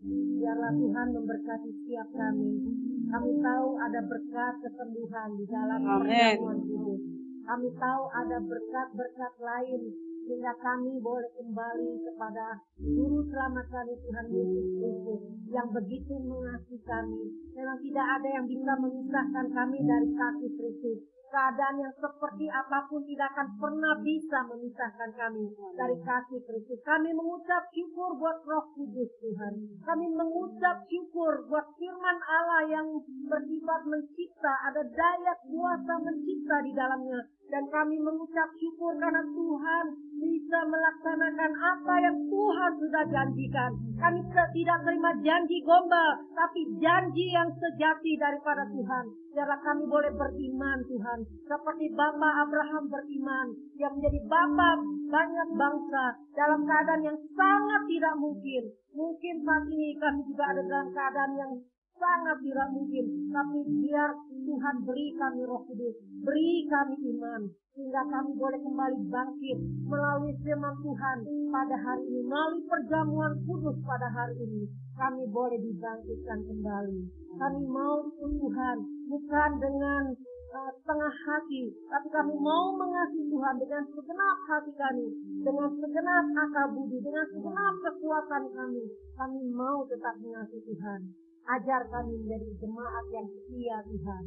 Biarlah Tuhan memberkati setiap kami. Kami tahu ada berkat kesembuhan di dalam perjamuan kudus. Kami tahu ada berkat-berkat lain sehingga kami boleh kembali kepada Juru Selamat kami Tuhan Yesus Kristus yang begitu mengasihi kami. Memang tidak ada yang bisa memisahkan kami dari kasih Kristus. Keadaan yang seperti apapun tidak akan pernah bisa memisahkan kami dari kasih Kristus. Kami mengucap syukur buat Roh Kudus Tuhan. Kami mengucap syukur buat firman Allah yang bersifat mencipta, ada daya kuasa mencipta di dalamnya. Dan kami mengucap syukur karena Tuhan bisa melaksanakan apa yang Tuhan sudah janjikan. Kami tidak terima janji gombal, tapi janji yang sejati daripada Tuhan. Biarlah kami boleh beriman Tuhan, seperti Bapa Abraham beriman, yang menjadi Bapa banyak bangsa dalam keadaan yang sangat tidak mungkin. Mungkin saat ini kami juga ada dalam keadaan yang sangat tidak mungkin, tapi biar Tuhan beri kami Roh Kudus, beri kami iman, sehingga kami boleh kembali bangkit melalui firman Tuhan pada hari ini, melalui perjamuan kudus pada hari ini. Kami boleh dibangkitkan kembali. Kami mau ikut Tuhan, bukan dengan setengah hati, tapi kami mau mengasihi Tuhan dengan segenap hati kami, dengan segenap akal budi, dengan segenap kekuatan kami. Kami mau tetap mengasihi Tuhan. Ajar kami menjadi jemaat yang setia Tuhan.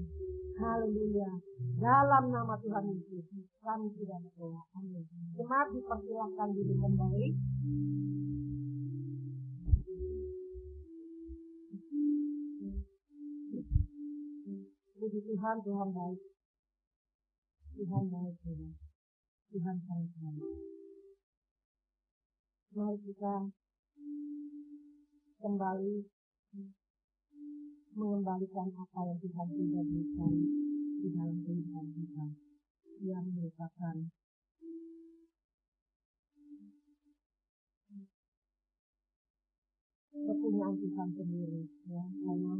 Haleluya. Dalam nama Tuhan Yesus kami sudah berdoa. Amin. Jemaat dipersilakan duduk kembali. Puji Tuhan, Tuhan baik. Tuhan baik, Tuhan. Tuhan baik. Mari kita kembali mengembalikan apa yang Tuhan sudah berikan di dalam kehidupan kita, yang merupakan kepunyaan Tuhan sendiri, ya, karena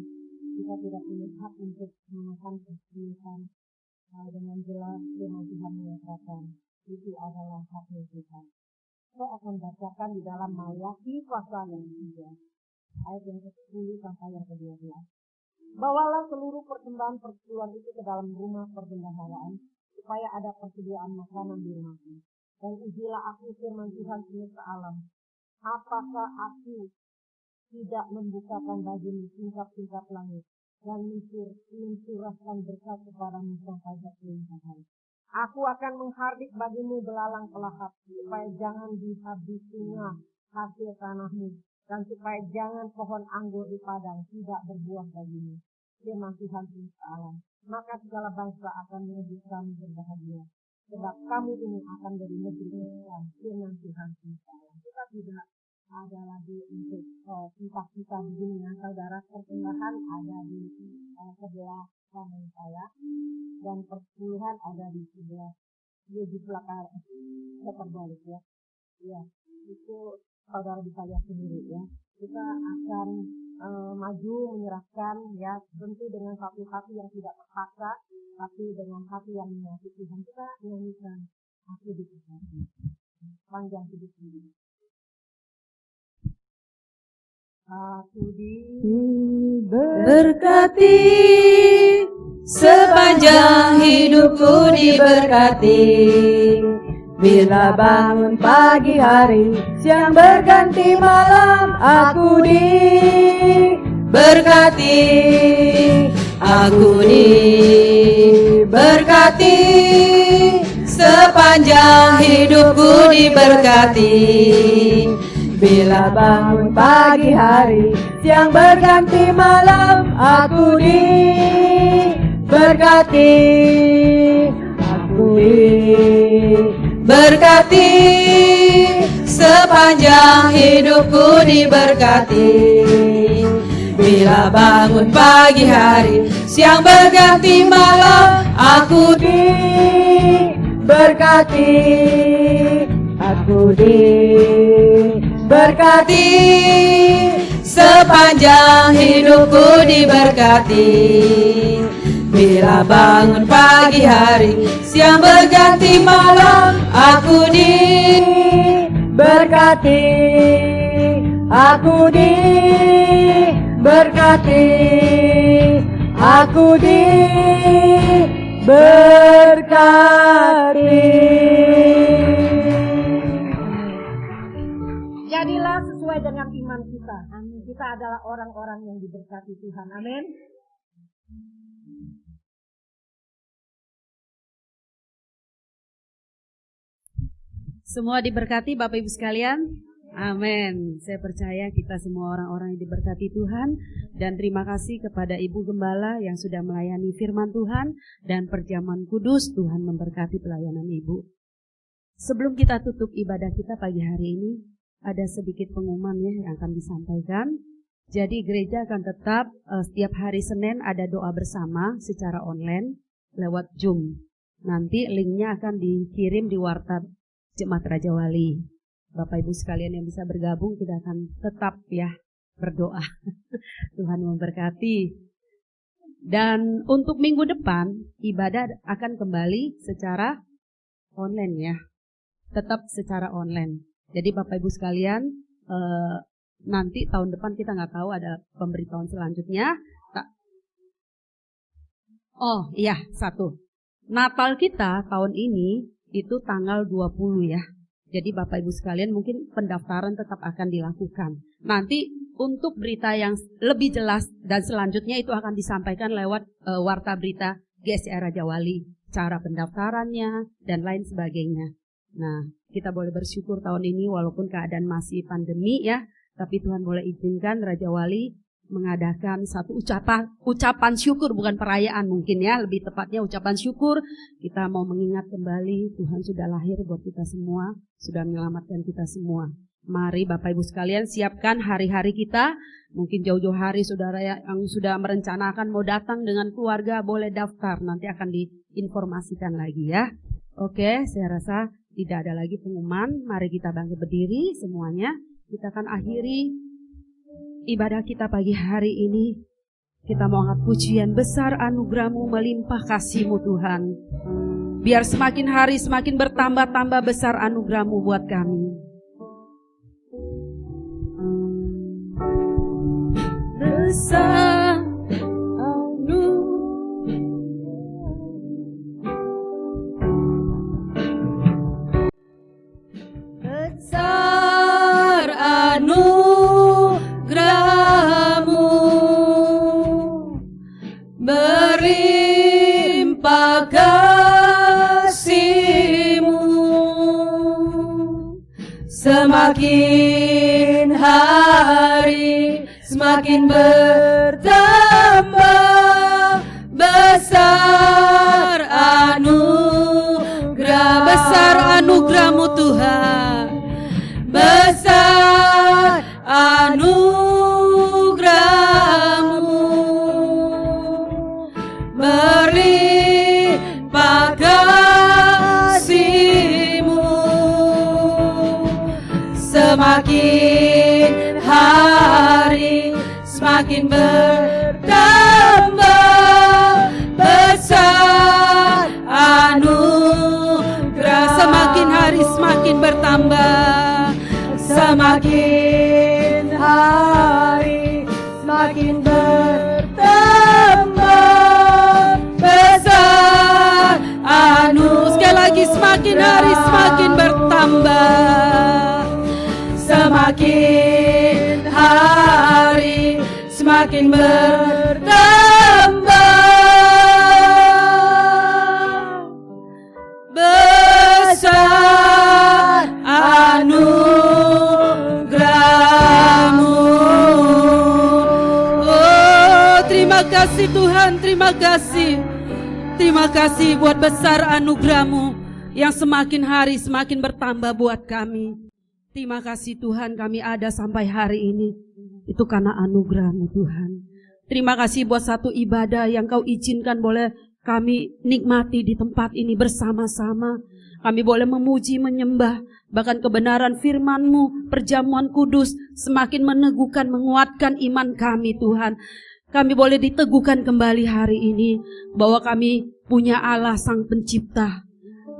kita tidak punya hak untuk menahan kesedihan. Dengan jelas firman Tuhan menyatakan itu adalah haknya Tuhan. Saya akan bacakan di dalam Maliaki pasal yang 3 ayat yang ke-10 sampai yang ke-12. Bawalah seluruh persembahan persekutuan itu ke dalam rumah perbendaharaan, supaya ada persediaan makanan di rumahku. Dan ujilah aku firman Tuhan semesta alam. Apakah aku tidak membukakan bagimu tingkap-tingkap langit, dan mencurahkan berkat kepadamu sampai berlimpah. Aku akan menghardik bagimu belalang pelahap, supaya jangan dihabisinya hasil tanahmu, dan supaya jangan pohon anggur di padang tidak berbuah bagimu. Firman Tuhan semesta alam. Maka segala bangsa akan menyebut kami berbahagia, sebab kamu ini akan dari negeri Israel. Firman Tuhan semesta alam. Kita tidak ada lagi untuk kita begini saudara, pertengahan ada di sebelah kanan saya dan persepuluhan ada di sebelah di belakang terbalik ya. Ya, itu saudara bisa lihat sendiri ya. Kita akan maju menyerahkan ya, tentu dengan satu hati yang tidak terpaksa, tapi dengan hati yang mengasihi Tuhan. Kita nyanyikan Aku Diberkati panjang hidup ini. Aku diberkati, sepanjang hidupku diberkati. Bila bangun pagi hari, siang berganti malam, aku diberkati. Aku diberkati, sepanjang hidupku diberkati. Bila bangun pagi hari, siang berganti malam, aku diberkati. Aku diberkati, sepanjang hidupku diberkati. Bila bangun pagi hari, siang berganti malam, aku diberkati. Aku diberkati, sepanjang hidupku diberkati. Bila bangun pagi hari, siang berganti malam, aku diberkati. Aku diberkati. Aku diberkati. Jadilah sesuai dengan iman kita. Kita adalah orang-orang yang diberkati Tuhan. Amin. Semua diberkati Bapak Ibu sekalian. Amin. Saya percaya kita semua orang-orang yang diberkati Tuhan. Dan terima kasih kepada Ibu Gembala yang sudah melayani firman Tuhan dan perjamuan kudus. Tuhan memberkati pelayanan Ibu. Sebelum kita tutup ibadah kita pagi hari ini, ada sedikit pengumuman ya yang akan disampaikan. Jadi gereja akan tetap setiap hari Senin ada doa bersama secara online lewat Zoom. Nanti linknya akan dikirim di warta Jemaat Raja Wali. Bapak Ibu sekalian yang bisa bergabung, kita akan tetap ya berdoa. Tuhan memberkati. Dan untuk minggu depan ibadah akan kembali secara online ya. Tetap secara online. Jadi Bapak Ibu sekalian, nanti tahun depan kita nggak tahu ada pemberitahuan selanjutnya. Oh iya, satu. Natal kita tahun ini itu tanggal 20 ya. Jadi Bapak Ibu sekalian mungkin pendaftaran tetap akan dilakukan. Nanti untuk berita yang lebih jelas dan selanjutnya itu akan disampaikan lewat warta berita GSR Raja Wali. Cara pendaftarannya dan lain sebagainya. Nah, kita boleh bersyukur tahun ini walaupun keadaan masih pandemi ya. Tapi Tuhan boleh izinkan Raja Wali mengadakan satu ucapan syukur, bukan perayaan mungkin ya, lebih tepatnya ucapan syukur. Kita mau mengingat kembali Tuhan sudah lahir buat kita semua, sudah menyelamatkan kita semua. Mari Bapak Ibu sekalian siapkan hari-hari kita. Mungkin jauh-jauh hari saudara yang sudah merencanakan mau datang dengan keluarga boleh daftar, nanti akan diinformasikan lagi ya. Oke, saya rasa tidak ada lagi pengumuman. Mari kita bangkit berdiri semuanya. Kita akan akhiri ibadah kita pagi hari ini. Kita mau angkat pujian, besar anugerah-Mu melimpah kasih-Mu Tuhan. Biar semakin hari semakin bertambah-tambah besar anugerah-Mu buat kami. Besar anugerah-Mu berlimpah kasih-Mu, semakin hari semakin bertambah besar anugerah-Mu Tuhan, besar semakin hari semakin bertambah besar anugerah. Semakin hari semakin bertambah, semakin hari semakin bertambah besar sekali lagi semakin hari semakin bertambah, semakin hari semakin bertambah besar anugerah-Mu. Oh, terima kasih Tuhan, terima kasih. Terima kasih buat besar anugerah-Mu yang semakin hari semakin bertambah buat kami. Terima kasih Tuhan, kami ada sampai hari ini. Itu karena anugerah-Mu Tuhan. Terima kasih buat satu ibadah yang Kau izinkan boleh kami nikmati di tempat ini bersama-sama. Kami boleh memuji, menyembah, bahkan kebenaran firman-Mu, perjamuan kudus semakin meneguhkan, menguatkan iman kami Tuhan. Kami boleh diteguhkan kembali hari ini bahwa kami punya Allah Sang Pencipta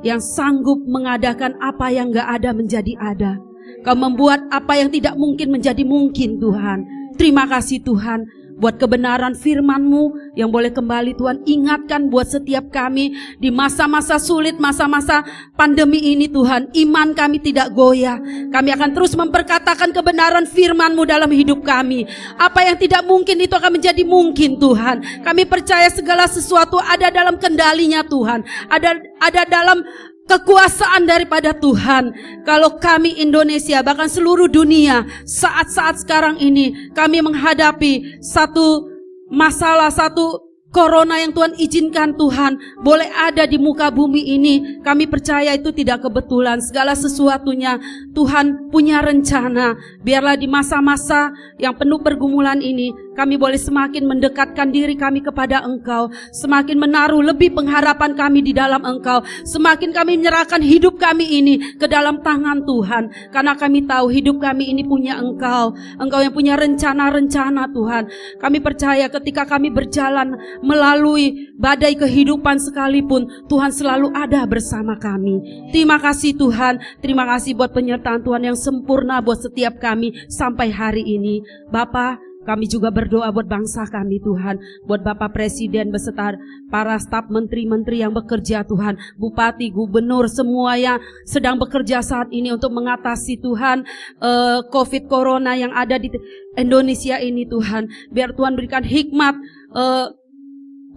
yang sanggup mengadakan apa yang gak ada menjadi ada. Kau membuat apa yang tidak mungkin menjadi mungkin Tuhan. Terima kasih Tuhan buat kebenaran firman-Mu yang boleh kembali Tuhan ingatkan buat setiap kami di masa-masa sulit, masa-masa pandemi ini Tuhan. Iman kami tidak goyah. Kami akan terus memperkatakan kebenaran firman-Mu dalam hidup kami. Apa yang tidak mungkin itu akan menjadi mungkin Tuhan. Kami percaya segala sesuatu ada dalam kendalinya Tuhan. Ada dalam kekuasaan daripada Tuhan. Kalau kami Indonesia, bahkan seluruh dunia, saat-saat sekarang ini kami menghadapi satu masalah, satu corona yang Tuhan izinkan Tuhan boleh ada di muka bumi ini. Kami percaya itu tidak kebetulan. Segala sesuatunya Tuhan punya rencana. Biarlah di masa-masa yang penuh pergumulan ini kami boleh semakin mendekatkan diri kami kepada Engkau, semakin menaruh lebih pengharapan kami di dalam Engkau, semakin kami menyerahkan hidup kami ini ke dalam tangan Tuhan. Karena kami tahu hidup kami ini punya Engkau. Engkau yang punya rencana-rencana Tuhan. Kami percaya ketika kami berjalan melalui badai kehidupan sekalipun, Tuhan selalu ada bersama kami. Terima kasih Tuhan. Terima kasih buat penyertaan Tuhan yang sempurna buat setiap kami sampai hari ini. Bapa, kami juga berdoa buat bangsa kami Tuhan. Buat Bapak Presiden beserta para staf menteri-menteri yang bekerja Tuhan. Bupati, gubernur, semua yang sedang bekerja saat ini untuk mengatasi Tuhan COVID Corona yang ada di Indonesia ini Tuhan. Biar Tuhan berikan hikmat,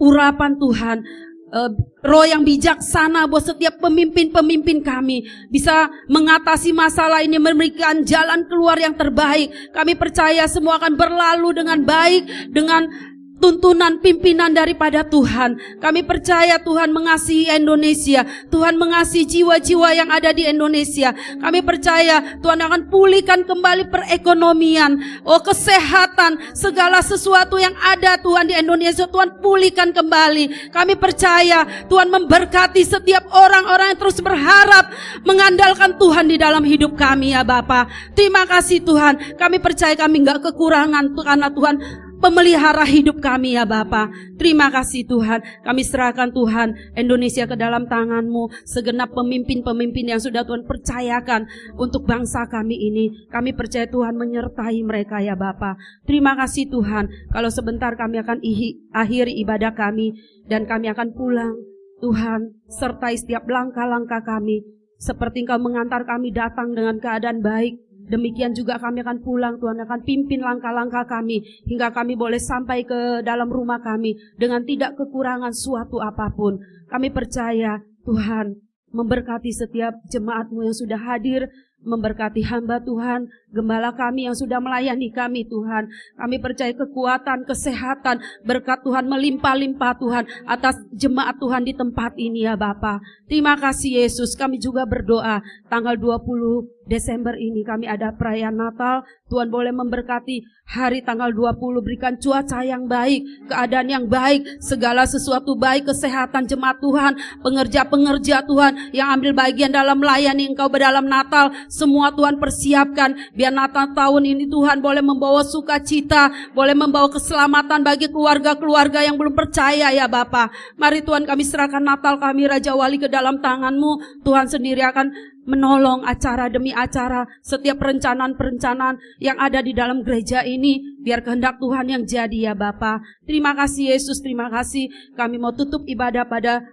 urapan Tuhan, roh yang bijaksana buat setiap pemimpin-pemimpin kami bisa mengatasi masalah ini, memberikan jalan keluar yang terbaik. Kami percaya semua akan berlalu dengan baik, dengan tuntunan pimpinan daripada Tuhan. Kami percaya Tuhan mengasihi Indonesia. Tuhan mengasihi jiwa-jiwa yang ada di Indonesia. Kami percaya Tuhan akan pulihkan kembali perekonomian, kesehatan, segala sesuatu yang ada Tuhan di Indonesia. Tuhan pulihkan kembali. Kami percaya Tuhan memberkati setiap orang-orang yang terus berharap mengandalkan Tuhan di dalam hidup kami ya Bapa. Terima kasih Tuhan. Kami percaya kami gak kekurangan karena Tuhan pemelihara hidup kami ya Bapa. Terima kasih Tuhan. Kami serahkan Tuhan Indonesia ke dalam tangan-Mu. Segenap pemimpin-pemimpin yang sudah Tuhan percayakan untuk bangsa kami ini. Kami percaya Tuhan menyertai mereka ya Bapa. Terima kasih Tuhan. Kalau sebentar kami akan akhiri ibadah kami dan kami akan pulang. Tuhan sertai setiap langkah-langkah kami. Seperti Engkau mengantar kami datang dengan keadaan baik, demikian juga kami akan pulang. Tuhan akan pimpin langkah-langkah kami hingga kami boleh sampai ke dalam rumah kami dengan tidak kekurangan suatu apapun. Kami percaya Tuhan memberkati setiap jemaat-Mu yang sudah hadir, memberkati hamba Tuhan, gembala kami yang sudah melayani kami Tuhan. Kami percaya kekuatan, kesehatan, berkat Tuhan melimpah-limpah Tuhan atas jemaat Tuhan di tempat ini ya Bapa. Terima kasih Yesus. Kami juga berdoa tanggal 20 Desember ini kami ada perayaan Natal. Tuhan boleh memberkati hari tanggal 20, berikan cuaca yang baik, keadaan yang baik, segala sesuatu baik, kesehatan jemaat Tuhan, pengerja-pengerja Tuhan yang ambil bagian dalam melayani Engkau dalam Natal, semua Tuhan persiapkan, biar Natal tahun ini Tuhan boleh membawa sukacita, boleh membawa keselamatan bagi keluarga-keluarga yang belum percaya ya Bapa. Mari Tuhan kami serahkan Natal kami Raja Wali ke dalam tangan-Mu. Tuhan sendiri akan menolong acara demi acara, setiap perencanaan-perencanaan yang ada di dalam gereja ini, biar kehendak Tuhan yang jadi ya Bapa. Terima kasih Yesus, terima kasih. Kami mau tutup ibadah pada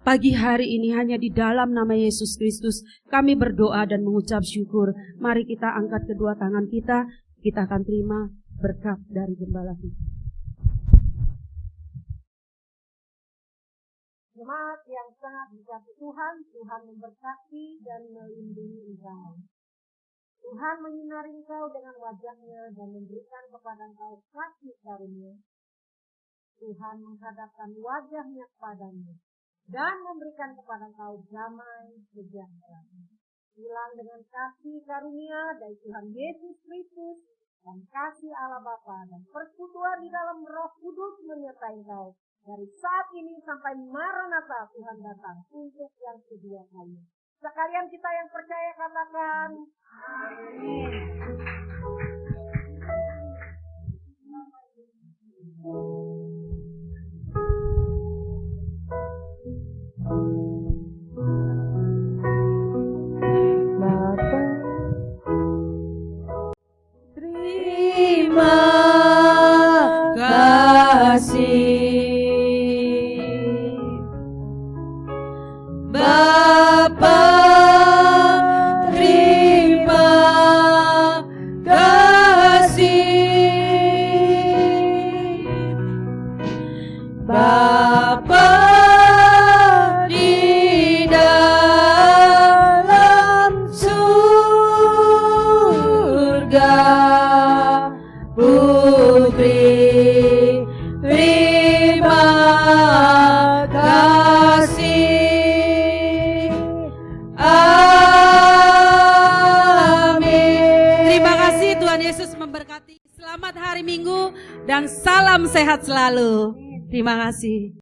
pagi hari ini hanya di dalam nama Yesus Kristus. Kami berdoa dan mengucap syukur. Mari kita angkat kedua tangan kita akan terima berkat dari Gembala kita. Jemaat yang sangat dikasihi Tuhan, Tuhan memberkati dan melindungi engkau. Tuhan menyinari engkau dengan wajah-Nya dan memberikan kepada engkau kasih karunia. Tuhan menghadapkan wajah-Nya kepadamu dan memberikan kepada engkau damai sejahtera. Pulang dengan kasih karunia dari Tuhan Yesus Kristus dan kasih Allah Bapa dan persekutuan di dalam Roh Kudus menyertai engkau. Dari saat ini sampai Maranatha Tuhan datang untuk yang kedua kali. Sekalian kita yang percaya katakan amin. Terima kasih Bapa, terima kasih Bapa di dalam surga, Putri terima kasih. Terima kasih, Tuhan Yesus memberkati. Selamat hari Minggu dan salam sehat selalu. Terima kasih.